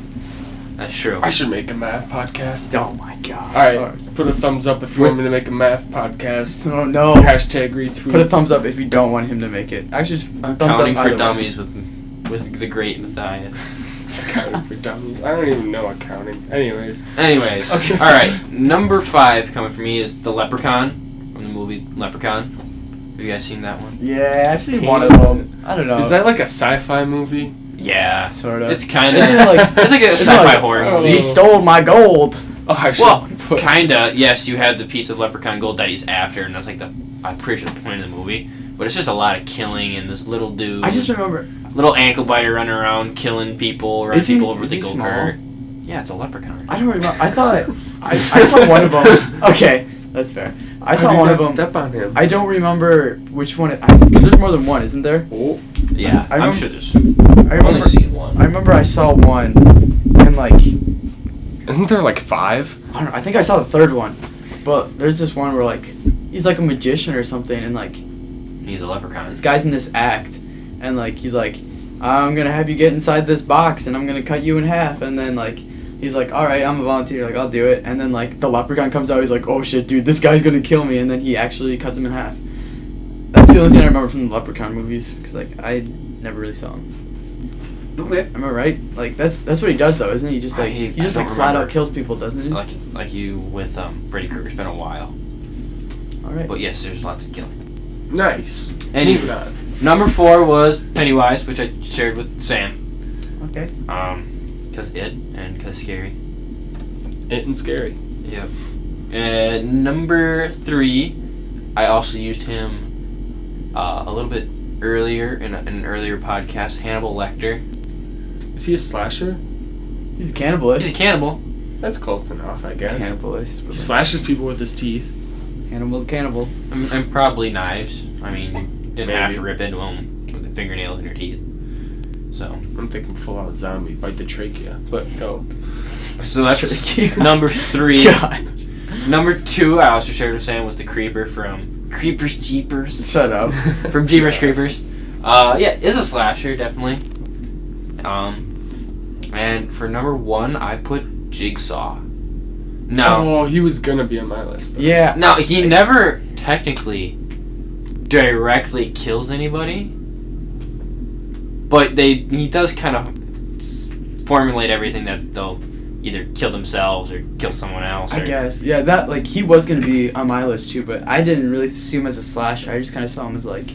That's true. I should make a math podcast. Oh my god. Alright, put a thumbs up if you want me to make a math podcast. Oh no. Hashtag retweet. Put a thumbs up if you don't want him to make it. Actually, just thumbs Accounting up for either way. dummies with the great Matthias. Accounting for dummies. I don't even know accounting. Anyways. Anyways, Okay. all right. Number 5 coming for me is the Leprechaun from the movie Leprechaun. Have you guys seen that one? Yeah, I've seen one of them. I don't know. Is that like a sci-fi movie? Yeah, Sort of. It's kind of Isn't it like- it's like a isn't it sci-fi like- horror Oh. movie. He stole my gold. Oh, I should Well, put. kinda. Yes, you have the piece of leprechaun gold that he's after, and that's like I'm pretty sure the point of the movie. But it's just a lot of killing and this little dude, I just remember. little ankle biter running around killing people, running Is he- people over is with he the gold small? cart. Yeah, it's a leprechaun. I don't remember. I thought I saw one of them. Okay, that's fair. I saw one of them. Step on him. I don't remember which one. Because there's more than one, isn't there? Oh. Yeah, I I'm remember- sure there's. I I've only remember. seen one. I remember I saw one, and like Isn't there like 5? I don't know. I think I saw the third one, but there's this one where like he's like a magician or something, and like He's a leprechaun. this guy's in this act, and like he's like, I'm gonna have you get inside this box, and I'm gonna cut you in half, and then like. He's like, all right, I'm a volunteer. Like, I'll do it. And then like the leprechaun comes out. He's like, oh shit, dude, this guy's gonna kill me. And then he actually cuts him in half. That's the only thing I remember from the leprechaun movies, because like I never really saw him. Okay. Am I right? Like that's what he does though, isn't he? He just like I he just don't like flat remember. out kills people, doesn't he? Like you with Freddy Krueger. It's been a while, All right. but yes, there's lots of killing. Nice. Any Moving on. number 4 was Pennywise, which I shared with Sam. Okay. Because and because scary. It and scary. Yep. And number 3, I also used him a little bit earlier in an earlier podcast. Hannibal Lecter. Is he a slasher? He's a cannibalist. He's a cannibal. That's close enough, I guess. Cannibalist. He slashes people with his teeth. Hannibal the cannibal. And probably knives. I mean, you didn't have Maybe. to rip into them with the fingernails in your teeth. So I'm thinking full out zombie, bite the trachea. But go. So that's number 3. God. Number 2, I also shared with Sam, was the Creeper from Creepers Jeepers. Shut up. From Jeepers Creepers. Yeah, is a slasher, definitely. And for number 1, I put Jigsaw. No. Oh, he was gonna be on my list. But Yeah. No, he never technically directly kills anybody. But he does kind of formulate everything that they'll either kill themselves or kill someone else. I guess. Yeah, that, like, he was going to be on my list, too, but I didn't really see him as a slasher. I just kind of saw him as, like,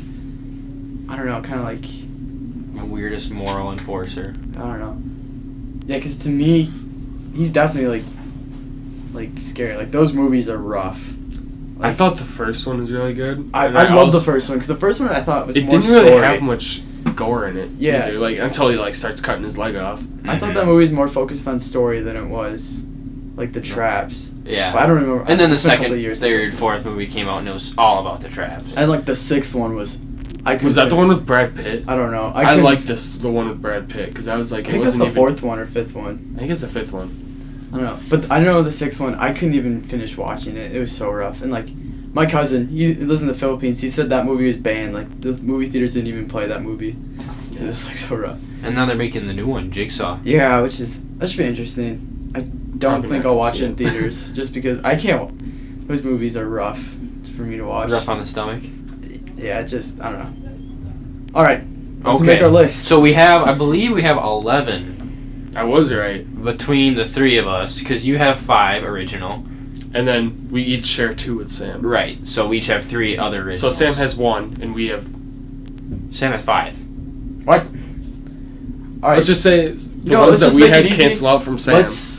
I don't know, kind of like... The weirdest moral enforcer. I don't know. Yeah, because to me, he's definitely, like, scary. Like, those movies are rough. I thought the first one was really good. I love the first one, because the first one I thought was more didn't story. really have much gore in it. Yeah. Either, like, until he, like, starts cutting his leg off. I thought that movie was more focused on story than it was, like, the traps. Yeah. But I don't remember. And then the It's been a couple second, of years since third, I've seen fourth movie came out and it was all about the traps. it. And, like, the sixth one was... Was that the one with Brad Pitt? I don't know. I like the one with Brad Pitt, because I was like, I think that's the fourth one or fifth one. I think it's the fifth one. I don't know. But I know the sixth one, I couldn't even finish watching it. It was so rough. And, like, my cousin, he lives in the Philippines, he said that movie was banned. Like, the movie theaters didn't even play that movie. Because it was, like, so rough. And now they're making the new one, Jigsaw. Yeah, that should be interesting. I don't Probably think not I'll gonna watch see it in it. theaters, just because I can't. Those movies are rough for me to watch. Rough on the stomach. Yeah, just, I don't know. Alright, let's Okay. make our list. So I believe we have 11 I was right. between the three of us, because you have 5 original. And then we each share 2 with Sam. Right, so we each have 3 other So originals. Sam has 1, and we have... Sam has 5. What? Alright, Let's just say the let's ones that just we make it had easy. cancel out from Sam.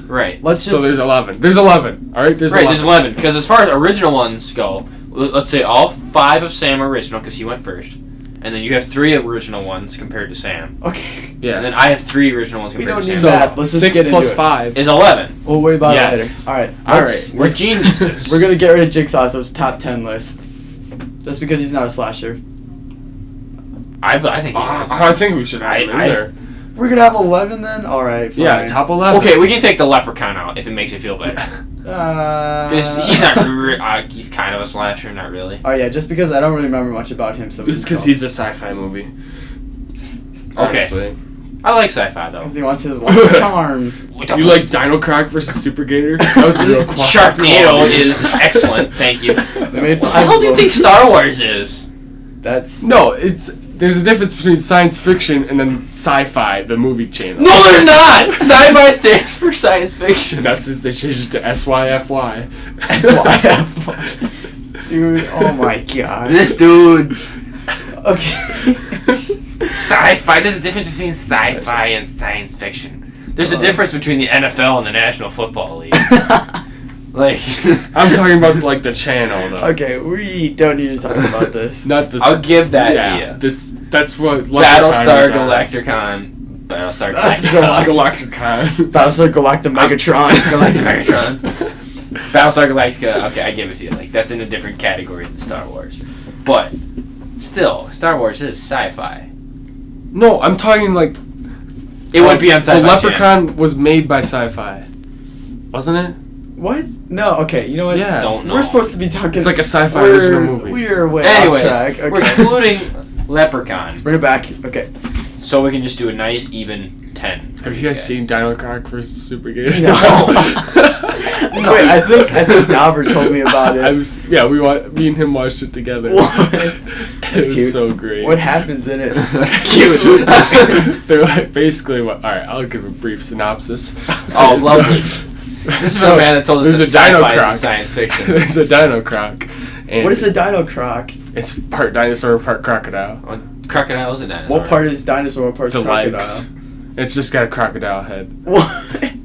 Right. let's just... So there's 11. There's 11. Alright, there's 11. There's 11. Because as far as original ones go, let's say all 5 of Sam are original, because he went first. And then you have 3 original ones compared to Sam. Okay. Yeah. And then I have 3 original ones We compared don't to need Sam. that. Let's just 6 get plus into it. 5. Is 11. We'll worry about Yes. it later. Alright. We're geniuses. We're gonna get rid of Jigsaw so it's top 10 list. Just because he's not a slasher. I think he is. I think we should have him in there. We're gonna have 11 then? Alright, fine. Yeah, top 11. Okay, we can take the leprechaun out if it makes you feel better. Because he's not. He's kind of a slasher, not really. Oh yeah, just because I don't really remember much about him, so It's because he's a sci-fi movie. Honestly. I like sci-fi though. because he wants his lucky charms. You like Dino Croc versus Super Gator? That was a real Sharknado is excellent. Thank you. They made What the hell do you think Star Wars is? That's No, there's a difference between science fiction and then sci-fi, the movie channel. No, there's not. Sci-fi stands for science fiction. That's since they changed it to SYFY. SYF. Dude, oh my god. This dude. Okay. Sci-fi. There's a difference between sci-fi and science fiction. There's a difference between the NFL and the National Football League. Like, I'm talking about like the channel though. Okay, we don't need to talk about this. Not this. I'll give that to you. That's what Battlestar Galacticon. Battlestar Galacticon. Battlestar Galacta Megatron. Megatron. Battlestar Galactica. Okay, I give it to you. Like, that's in a different category than Star Wars. But still, Star Wars is sci-fi. No, I'm talking like. It would be on Sci-Fi The Leprechaun Channel. was made by Sci-Fi, wasn't it? What? No, okay, you know what? Yeah. Don't know. We're supposed to be talking... It's like a sci-fi we're- original movie. We're way Anyways, off track. Okay. we're including Leprechaun, Bring it back. Okay. so we can just do a nice even 10. Have you guys seen Dino Croc versus Super Gator? No. Wait, I think Dauber told me about it. Me and him watched it together. What? It was cute. so great. What happens in it? Cute. They're like basically what? All right, I'll give a brief synopsis. Oh, lovely. This is a man that told us there's that a Dino sci-fi Croc. is science fiction. There's a Dino Croc. And What is a Dino Croc? It's part dinosaur, part crocodile. Well, crocodile is a dinosaur. What part is dinosaur? What part's The crocodile? legs. It's just got a crocodile head. What?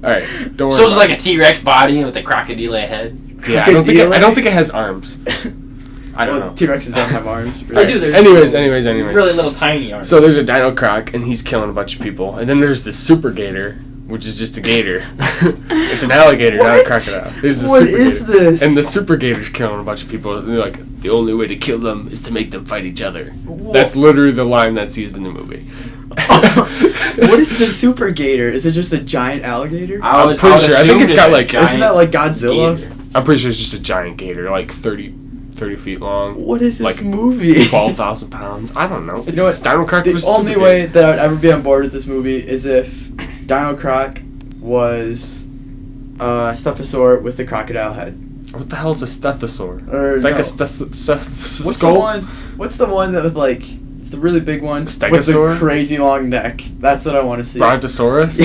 All right, don't worry. So it's about like a T-Rex body with a crocodile head. Yeah, I don't think it has arms. I don't know. T-Rexes don't have arms. I do. There's Anyways. really little tiny arms. So there's a Dino Croc, and he's killing a bunch of people. And then there's the Super Gator, which is just a gator. It's an alligator, not a What? crocodile. There's the What Super is Gator. this? And the Super Gator's killing a bunch of people. And they're like, the only way to kill them is to make them fight each other. That's literally the line that's used in the movie. What is the Super Gator? Is it just a giant alligator? I'm pretty sure. I think it's got like. Isn't that like Godzilla? gator. I'm pretty sure it's just a giant gator, like 30 feet long. What is this Like, movie? 12,000 pounds. I don't know. It's You know what? Dino Croc The versus only Super way Gator. that I'd ever be on board with this movie is if Dino Croc was a Stephosaur with a crocodile head. What the hell is a stegosaur? Or It's like no. a stethoscope. What's the one? What's the one that was like? It's the really big one with Stegosaur? the crazy long neck. That's what I want to see. Brontosaurus?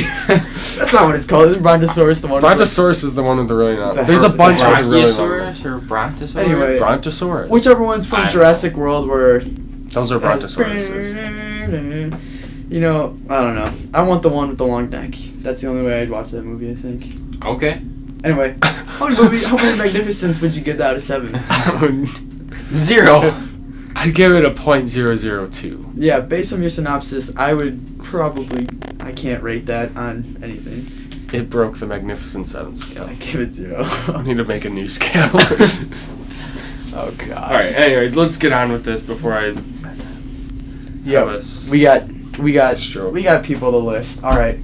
That's not what it's called. Isn't Brontosaurus the one? Brontosaurus is the one with the really not. The There's a bunch of really long. Brachiosaurus or Brontosaurus? Anyway. Brontosaurus. Whichever one's from I don't Jurassic World where... Those are Brontosauruses. You know, I don't know. I want the one with the long neck. That's the only way I'd watch that movie, I think. Okay. Anyway, how many Magnificents would you give out of 7? 0. I'd give it a .002. Yeah, based on your synopsis, I would probably... I can't rate that on anything. It broke the Magnificent 7 scale. I give it 0. I need to make a new scale. Oh gosh. Alright, anyways, let's get on with this before I Yeah, we got people to list. Alright,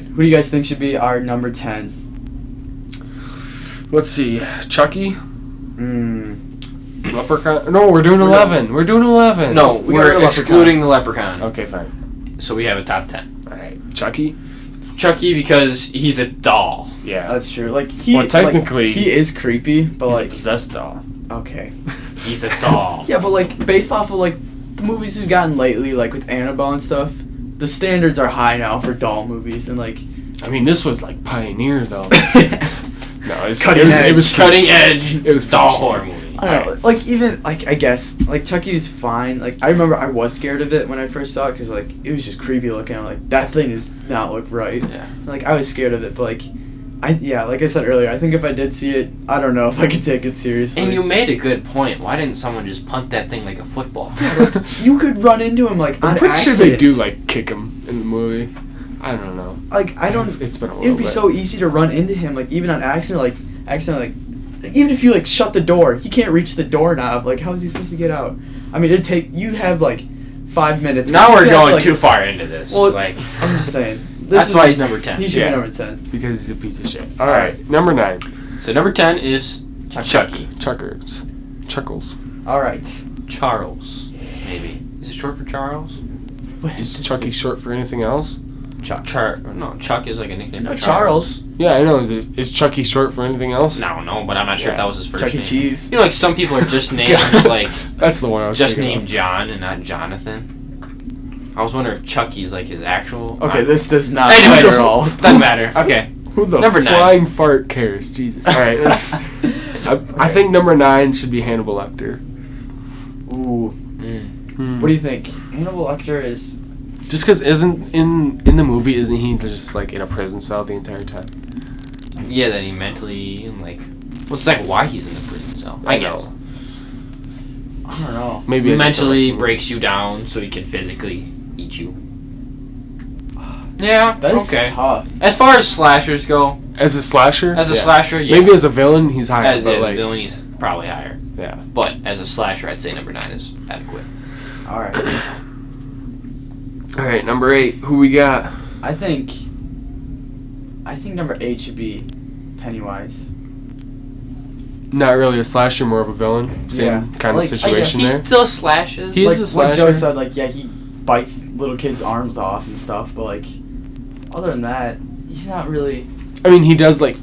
who do you guys think should be our number 10? Let's see. Chucky? Leprechaun? No, we're doing 11. We're doing 11. No, We we're got excluding the Leprechaun. Okay, fine. So we have a top 10. Alright. Chucky? Chucky because he's a doll. Yeah. That's true. Like he, Well, technically, he is creepy, but He's like a possessed doll. okay. He's a doll. Yeah, but like based off of like the movies we've gotten lately, like with Annabelle and stuff, the standards are high now for doll movies, and like I mean, this was like Pioneer, though. No, it was Cutting edge. It was Cutting edge. It was doll pretty horror shitty. movie. I don't know, like even like I guess like Chucky's fine. Like I remember I was scared of it when I first saw it because like it was just creepy looking. I'm like that thing does not look right. Yeah. Like I was scared of it, but like like I said earlier, I think if I did see it, I don't know if I could take it seriously. And you made a good point. Why didn't someone just punt that thing like a football? You could run into him like on I'm pretty accident. sure they do like kick him in the movie. I don't know. Like I don't. It's been a little It'd be bit. so easy to run into him, like even on accident, like even if you like shut the door, he can't reach the doorknob. Like how is he supposed to get out? I mean, you have like 5 minutes. Now we're He's gonna have going to, too far into this. Well, like I'm just saying. that's why he's number 10. He should Yeah. be number 10. Because he's a piece of shit. All right, number 9. So number 10 is Chucky. Chuckers. Chuckles. All right. Charles, maybe. Is it short for Charles? Is Chucky short for anything else? Chuck is like a nickname No, for Charles. Yeah, I know. Is Chucky short for anything else? No, but I'm not sure if that was his first Chuck E. name. Cheese. You know, like some people are just named like That's the one I was just thinking named John and not Jonathan. I was wondering if Chucky's like his actual. Okay, this does not Anyways, matter at all. doesn't matter. Okay. of. Who the Number 9. flying fart cares? Jesus. All right, I think number 9 should be Hannibal Lecter. Ooh. What do you think? Hannibal Lecter is. Just because isn't in the movie, isn't he just like in a prison cell the entire time? Yeah, that he mentally and like. Well, it's like why he's in the prison cell. I guess. I don't know. Maybe He I just don't mentally like- breaks you down so he can physically eat you. Yeah. That is okay. tough. As far as slashers go, as a slasher. as a Yeah. slasher, yeah. Maybe as a villain, he's higher. as but a like, villain, he's probably higher. yeah. But as a slasher, I'd say number 9 is adequate. All right. All right, number 8. Who we got? I think number 8 should be Pennywise. Not really a slasher, more of a villain. Same Yeah. kind Like, of I situation he there. still slashes. He is like a what Joe slasher. said, like yeah, he bites little kids' arms off and stuff, but like other than that, he's not really. I mean, he does like.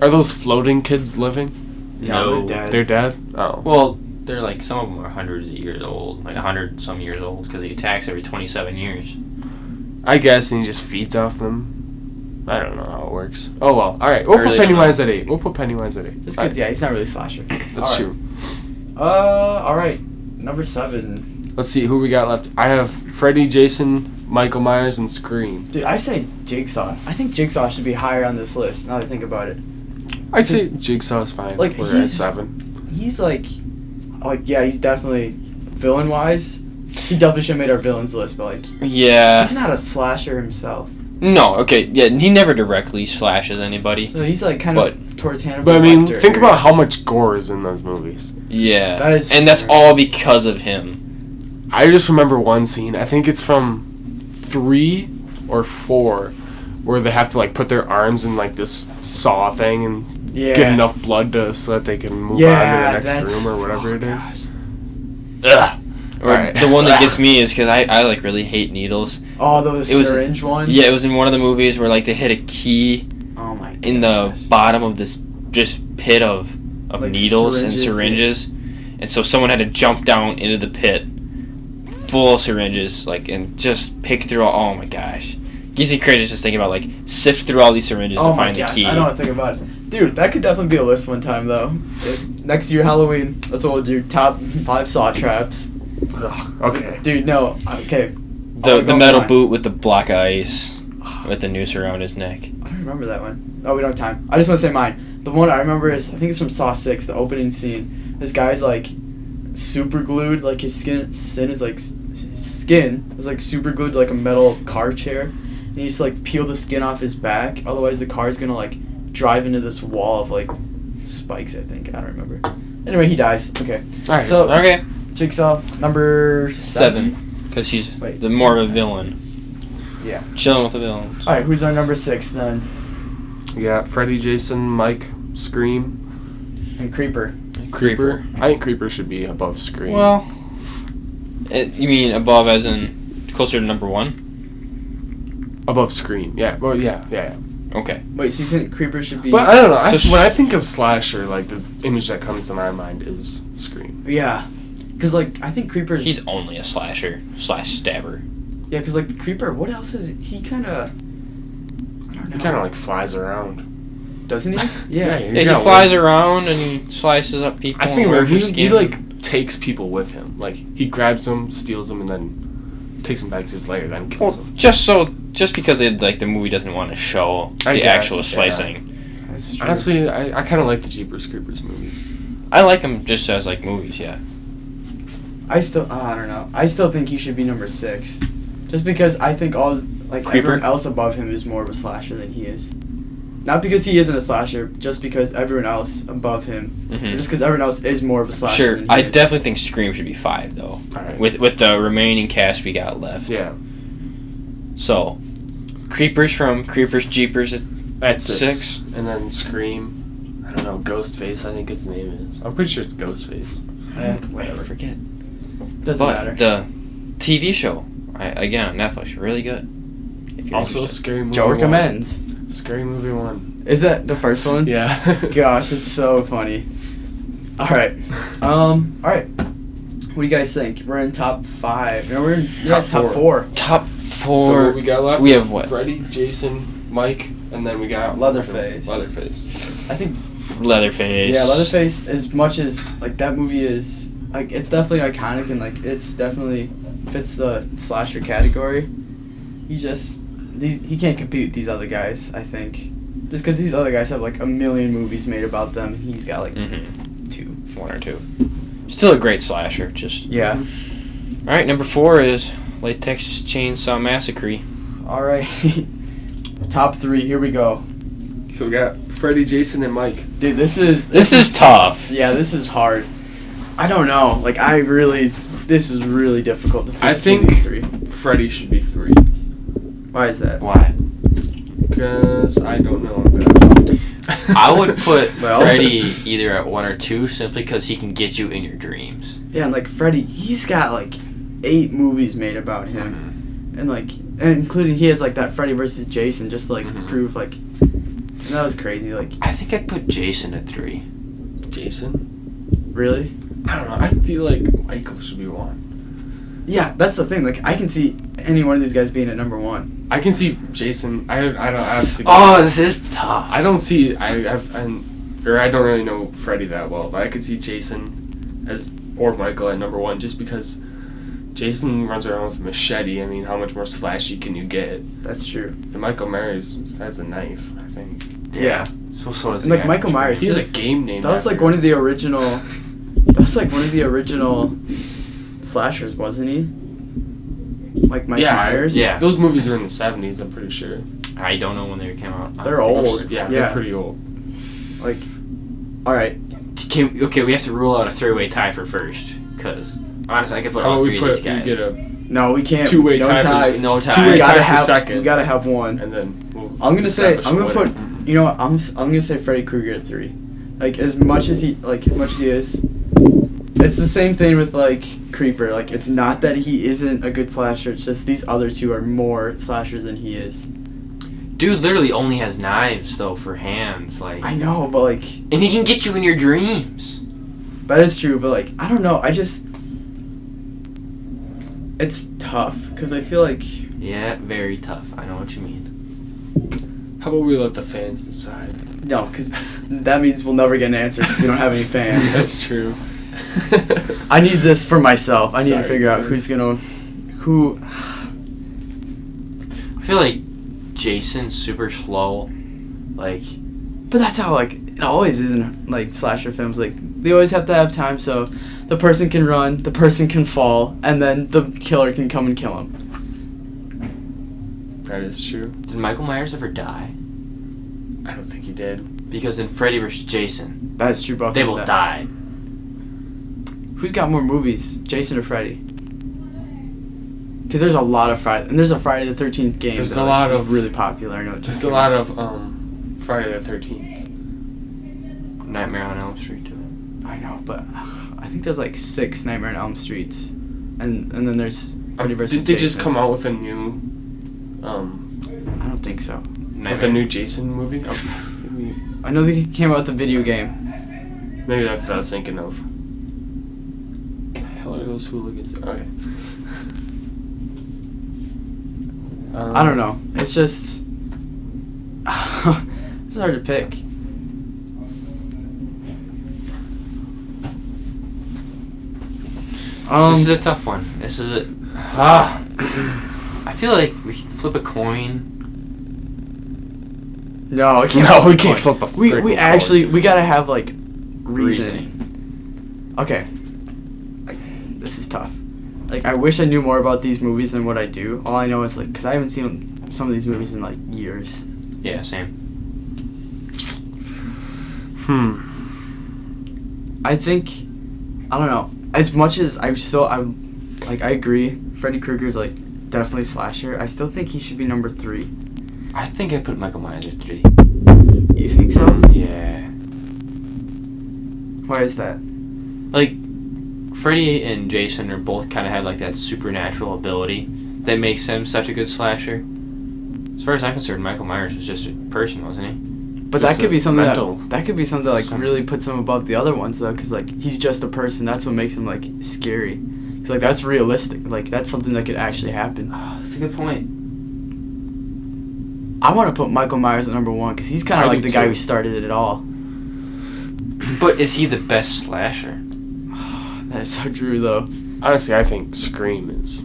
Are those floating kids living? No. They're dead. They're dead. Oh. Well, they're like some of them are hundreds of years old, like 100 some years old, because he attacks every 27 years. I guess, and he just feeds off them. I don't know how it works. Oh well. All right, we'll really put don't Pennywise at 8. We'll put Pennywise at 8. Just because yeah, he's not really a slasher. That's All right. true. All right, number 7. Let's see who we got left. I have Freddy, Jason, Michael Myers, and Scream. Dude, I say Jigsaw. I think Jigsaw should be higher on this list. Now that I think about it, I'd say Jigsaw's fine. Like, We're at he's- 7. he's like yeah, he's definitely villain wise. He definitely should have made our villains list, but like Yeah. he's not a slasher himself. No, okay, yeah, he never directly slashes anybody. So he's like kind of towards Hannibal. But I mean, Lecter think area. about how much gore is in those movies. Yeah. That is and that's fair. all because of him. I just remember one scene. I think it's from 3 or 4, where they have to like put their arms in like this saw thing and yeah. get enough blood so that they can move on to Yeah, the that's next room or whatever it is. gosh. Ugh. Or Alright. the one that gets me is because I like really hate needles. Oh, those It was- syringe one. Yeah, it was in one of the movies where like they hit a key Oh my. in the gosh. bottom of this just pit of Like needles syringes, and syringes, and so someone had to jump down into the pit, full of syringes, like and just pick through. Oh my gosh, gives me crazy just thinking about like sift through all these syringes to find the key. I know what to think about. Dude, that could definitely be a list one time though. Next year Halloween, that's what we'll do. Top 5 saw traps. Ugh, okay. Dude, no. Okay. The metal boot with the block of ice with the noose around his neck. I don't remember that one. Oh, we don't have time. I just want to say mine. The one I remember is, I think it's from Saw 6, the opening scene. This guy's like super glued, like his skin is like, his skin is like super glued to like a metal car chair. And he just like peel the skin off his back, otherwise the car's gonna like drive into this wall of like spikes, I think. I don't remember. Anyway, he dies. Okay. Alright. So, Okay. Jigsaw, number 7. Because she's Wait. the more of a villain. Yeah. Chilling with the villains. Alright, who's our number 6 then? We got Freddy, Jason, Mike, Scream, And Creeper. Creeper. I think Creeper should be above Scream. Well, you mean above as in closer to number 1? Above Scream. Yeah. Well, yeah. Okay. Wait, so you think Creeper should be... But I don't know. So when I think of slasher, like the image that comes to my mind is Scream. Yeah. Because, like, I think Creeper's... He's only a slasher / stabber. Yeah, because, like, the Creeper, what else is... He kind of... I don't know. He kind of like flies around. Doesn't he? Yeah, Yeah. he's He got flies legs. around and he slices up people. I think and wears their he skin. like takes people with him. Like he grabs them, steals them, and then takes them back to his lair, then kills them. Just because the movie doesn't want to show I the guess, actual yeah. slicing. That's true. Honestly, I kind of like the Jeepers Creepers movies. I like them just as like movies, yeah. I don't know. I still think he should be number 6. Just because I think Creeper? everyone else above him is more of a slasher than he is. Not because he isn't a slasher, just because everyone else above him, Mm-hmm. just because everyone else is more of a slasher Sure, than he I is. definitely think Scream should be 5 though. Alright. With the remaining cast we got left. Yeah, So, Creepers from Creepers Jeepers at that's 6. And then Scream. I don't know, Ghostface. I think his name is. I'm pretty sure it's Ghostface. Whatever. I forget. Doesn't But matter. the TV show, again on Netflix, really good. If you're Also, interested. Scary Movie Joe 1. recommends. Scary Movie 1. Is that the first one? Yeah. Gosh, it's so funny. Alright. Alright. What do you guys think? We're in top 5. No, we're in Top top four. 4. Top So 4. what we got left We is have what? Freddy, Jason, Mike, and then we got Leatherface. Leatherface. I think Leatherface. yeah, Leatherface, as much as like that movie is like, it's definitely iconic and like it's definitely fits the slasher category. He can't compete with these other guys, I think. Just because these other guys have like a million movies made about them, he's got like 2. 1 or 2. Still a great slasher. Just Yeah. all right. Number 4 is Late Texas Chainsaw Massacre. All right. Top 3. Here we go, So we got Freddy, Jason, and Mike. dude. This is tough. Yeah, this is hard. I don't know. Like this is really difficult to pick I between think these 3. Freddy should be 3. Why is that? Why? Because I don't know that. I would put Well- Freddy either at 1 or 2 simply because he can get you in your dreams. Yeah, and like Freddy, he's got like 8 movies made about him, and like, and including he has like that Freddy versus Jason, just to, like prove like, and that was crazy. Like, I think I'd put Jason at 3. Jason? really? I don't know. I feel like Michael should be 1. Yeah, that's the thing. Like, I can see any one of these guys being at number 1. I can see Jason. I don't obviously. Oh, this is tough. I don't see. I don't really know Freddy that well, but I could see Jason or Michael at number 1 just because Jason runs around with a machete. I mean, how much more slashy can you get? That's true. And Michael Myers has a knife, I think. Yeah. So does And, the like, Michael guy. Myers, He's Yes. a game name. That was like after one him. of the original. That was like one of the original slashers, wasn't he? Like Mike Myers. yeah. Those movies are in the 70s, I'm pretty sure. I don't know when they came out. They're old. Yeah, Yeah. they're pretty old. Like, all right. Okay, we have to rule out a 3-way tie for first. Because, honestly, I could put How all about 3 we of these we guys. get a No, we can't. 2-way no tie ties. for No tie. 2-way We tie gotta for have. second. We gotta have one. and then we'll I'm gonna say. establish I'm gonna a put. winner. You know what? I'm gonna say Freddy Krueger at 3. Like as much as he is, it's the same thing with like Creeper. Like it's not that he isn't a good slasher. It's just these other 2 are more slashers than he is. Dude literally only has knives, though, for hands. Like, I know, but like and he can get you in your dreams. that is true. But like I don't know. It's tough because I feel like Yeah, very tough. I know what you mean. How about we let the fans decide? No, because that means we'll never get an answer because we don't have any fans. That's true. I need this for myself. I need to Sorry, figure out man. who. I feel like Jason's super slow. Like, But that's how like it always is in like slasher films. Like they always have to have time so the person can run, the person can fall, and then the killer can come and kill him. That is true. did Michael Myers ever die? I don't think he did. Because in Freddy vs. Jason, That's true. Both they of them will die. die. Who's got more movies, Jason or Freddy? Because there's a lot of Friday, and there's a Friday the 13th game. There's that, a like, lot is of- really popular. I know. Just a lot of Friday the 13th. Nightmare on Elm Street too. I know, but I think there's like 6 Nightmare on Elm Streets, and then there's Freddy vs. Did they just Jason. come out with a new I don't think so. Nightmare. with a new Jason movie? I know they came out with a video game. Maybe that's what I was thinking of. The hell are those hooligans? Okay. I don't know. It's just it's hard to pick. This is a tough one. This is a. I feel like we could flip a coin. No, we can't. No, we can't flip a We freaking actually we gotta have like reasoning. Reasoning. Okay. This is tough. Like I wish I knew more about these movies than what I do. All I know is like because I haven't seen some of these movies in like years. Yeah, same. I think I don't know. As much as I agree, Freddy Krueger's like definitely slasher. I still think he should be number 3. I think I put Michael Myers at 3. You think so? Yeah. Why is that? Like, Freddy and Jason are both kind of have like that supernatural ability that makes them such a good slasher. As far as I'm concerned, Michael Myers was just a person, wasn't he? But Just that could be a something mental- that could be something that like Some- really puts him above the other ones though, because like he's just a person. That's what makes him like scary. Because like that's realistic. Like that's something that could actually happen. Oh, that's a good point. I want to put Michael Myers at number 1 because he's kind I of like do the guy too. who started it all. But is he the best slasher? That is so true though. Honestly, I think Scream is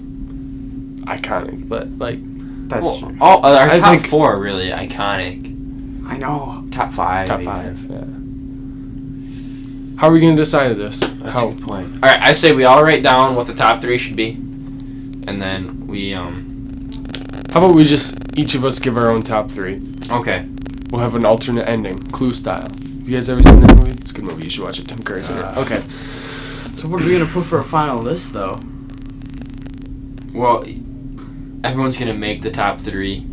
iconic, but like That's Well, true. all our I top think- 4 are really iconic. I know. Top 5. top even. 5. Yeah. How are we gonna decide this? That's How? a good point. All right, I say we all write down what the top 3 should be, and then we How about we just each of us give our own top 3? Okay. We'll have an alternate ending, Clue style. Have you guys ever seen that movie? It's a good movie. You should watch it. Tim Curry's in it. Okay. So what are we gonna put for a final list though? Well, everyone's gonna make the top 3.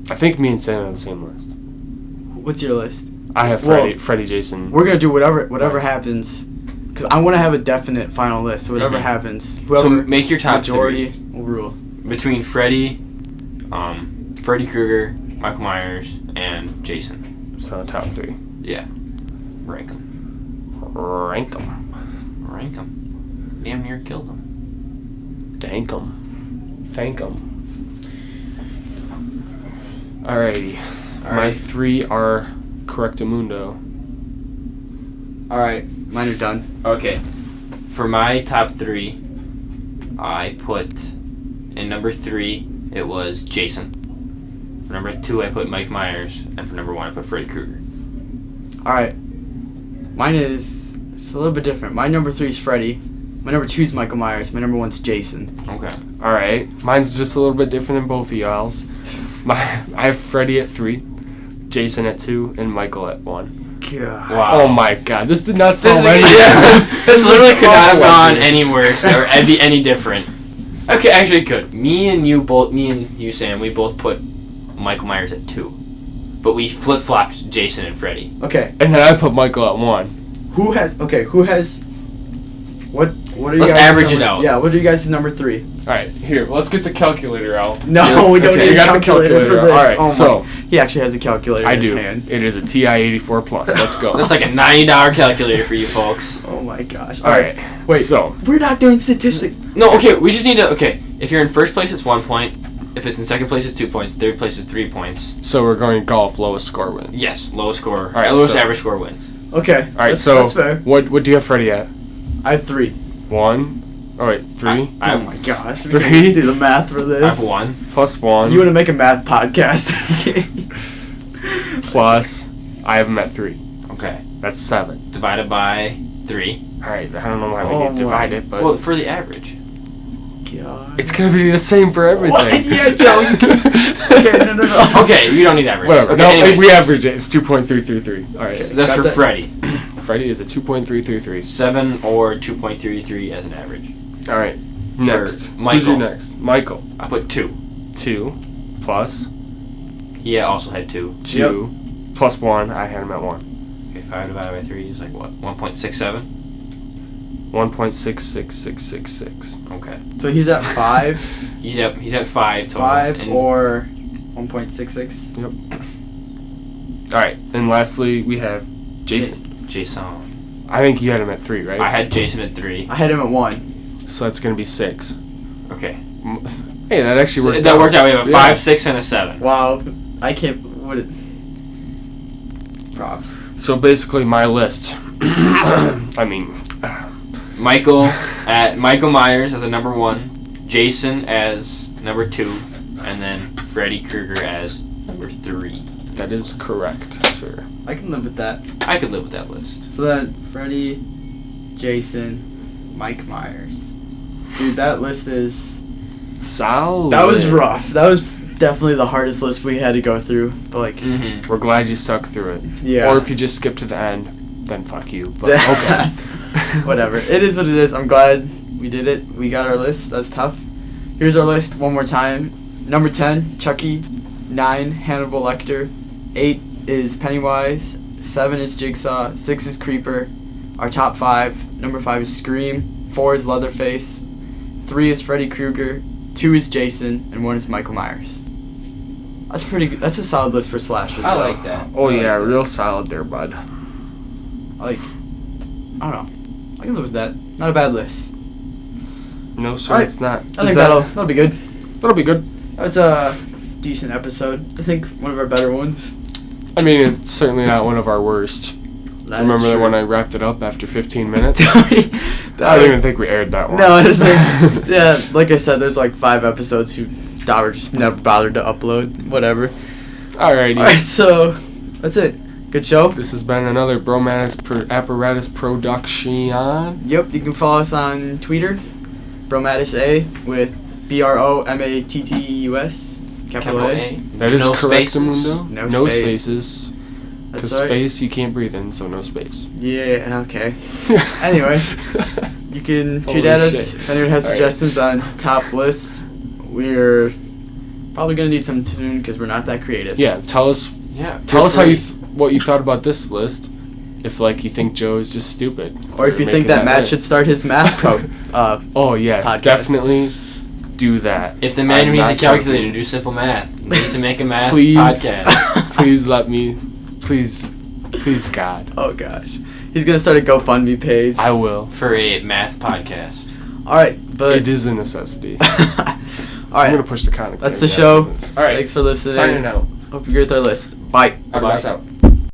I think me and Sam have the same list. What's your list? I have Well, Freddy, Jason. We're gonna do whatever Right. happens, because I want to have a definite final list. So whatever Mhm. happens, So whoever make your top majority 3 will rule. between Freddy, Freddy Krueger, Michael Myers, and Jason. So top 3. Yeah. Rank them. Rank them. Rank them. Damn near killed them. Dank them. Thank them. Alrighty. My Alright. 3 are Correctamundo. All right, mine are done. Okay. For my top 3, I put in number 3 it was Jason. For number 2 I put Mike Myers, and for number 1 I put Freddy Krueger. All right, mine is just a little bit different. My number 3 is Freddy. My number 2 is Michael Myers. My number 1's Jason. Okay. Alright. Mine's just a little bit different than both of y'all's. I have Freddy at 3, Jason at 2, and Michael at 1. God. Wow. Oh my god, this did not This, sound any this literally could not have gone any. any worse or be any different. Okay, actually it could. Me and you, Sam, we both put Michael Myers at 2. But we flip-flopped Jason and Freddy. Okay, And then I put Michael at 1. who has what are you Let's guys' average it number- out. Yeah, what are you guys' number 3? Alright, here, let's get the calculator out. No, we don't Okay, need you a got the calculator for calculator. this. Alright, Oh my- so he actually has a calculator I in his do. hand. It is a TI 84 Plus. Let's go. That's like a $90 calculator for you folks. Oh my gosh. Alright, Wait, so we're not doing statistics. No, okay, we just need to, okay, If you're in first place, it's 1 point. If it's in second place, it's 2 points. Third place is 3 points. So we're going golf, lowest score wins. Yes, lowest score. All right, lowest so- average score wins. Okay. All right, so that's fair. what do you have Freddie at? I have 3. 1. Oh wait, 3 I Oh have my gosh. We 3? can't do the math for I this. have 1. plus 1 You want to make a math podcast? plus. I have him at 3. Okay. That's 7. Divided by 3. All right, I don't know how we Oh need to my- divide it, but Well, for the average. God. it's gonna be the same for everything. What? Yeah, Joe. Okay, no. Okay, you don't need average. Whatever. Okay, No, anyways. we average it. It's 2.333. All right. So that's Got for that? Freddie. Freddie is a 2.333. 7 or 2.33 as an average. All right. Next. Who's Michael. your next? Michael. I put 2. 2 plus He also had 2. 2 plus 1. I had him at 1. Okay, 5 divided by 3 is like what? 1.67? 1.66666. Okay. So he's at 5. He's at 5 total. 5 and or 1.66. All right. And lastly, we have Jason. Jason. I think you had him at 3, right? I had Jason at 3. I had him at 1. So that's gonna be 6. Okay. Hey, that actually worked. That worked out. We have a Yeah. 5, 6, and a 7. Wow. I can't. What it. Props. So basically, my list. I mean, Michael Myers as a number 1, Jason as number 2, and then Freddy Krueger as number 3. that is correct, sir. I can live with that. I could live with that list. So then, Freddy, Jason, Mike Myers. Dude, that list is. Solid. That was rough. That was definitely the hardest list we had to go through. But, like, Mm-hmm. We're glad you stuck through it. yeah. Or if you just skip to the end, then fuck you. But okay. Whatever. It is what it is. I'm glad we did it. We got our list. That was tough. Here's our list one more time. Number 10, Chucky. 9, Hannibal Lecter. 8 is Pennywise. 7 is Jigsaw. 6 is Creeper. Our top 5. Number 5 is Scream. 4 is Leatherface. 3 is Freddy Krueger. 2 is Jason. And 1 is Michael Myers. That's pretty good. That's a solid list for slashers. I though. like that. Oh I yeah, like that. real solid there, bud. I don't know. I can live with that. Not a bad list. No, sir, Alright. it's not. I think that'll be good. That'll be good. That was a decent episode. I think one of our better ones. I mean, it's certainly not one of our worst. Remember that when I wrapped it up after 15 minutes? I don't even think we aired that one. No, I don't think. Yeah, like I said, there's like 5 episodes who Dauer just never bothered to upload. Whatever. Alrighty. Alright, so that's it. Good show. This has been another Apparatus production. Yep, you can follow us on Twitter, Bromatus A with BROMATTUS, capital A. That is No correct, spaces. Mundo. No spaces. Because That's right. space you can't breathe in, so no space. Yeah, okay. Anyway, you can tweet Holy at us shit. if anyone has All right. suggestions on top lists. We're probably going to need some soon because we're not that creative. Yeah, tell us Yeah. Tell us how you what you thought about this list. If like you think Joe is just stupid, Or if for you think making that Matt list. should start his math pro. Oh yes, podcast. definitely do that. If the man I'm who needs a not calculator to joking. do simple math needs to make a math Please. podcast. Please let me. Please God. Oh gosh. He's going to start a GoFundMe page. I will. For a math podcast. Alright, but. It is a necessity. I'm Alright, gonna push the comic. that's the show. All right, Thanks for listening. signing out. Hope you agree with our list. Bye. Everybody's out.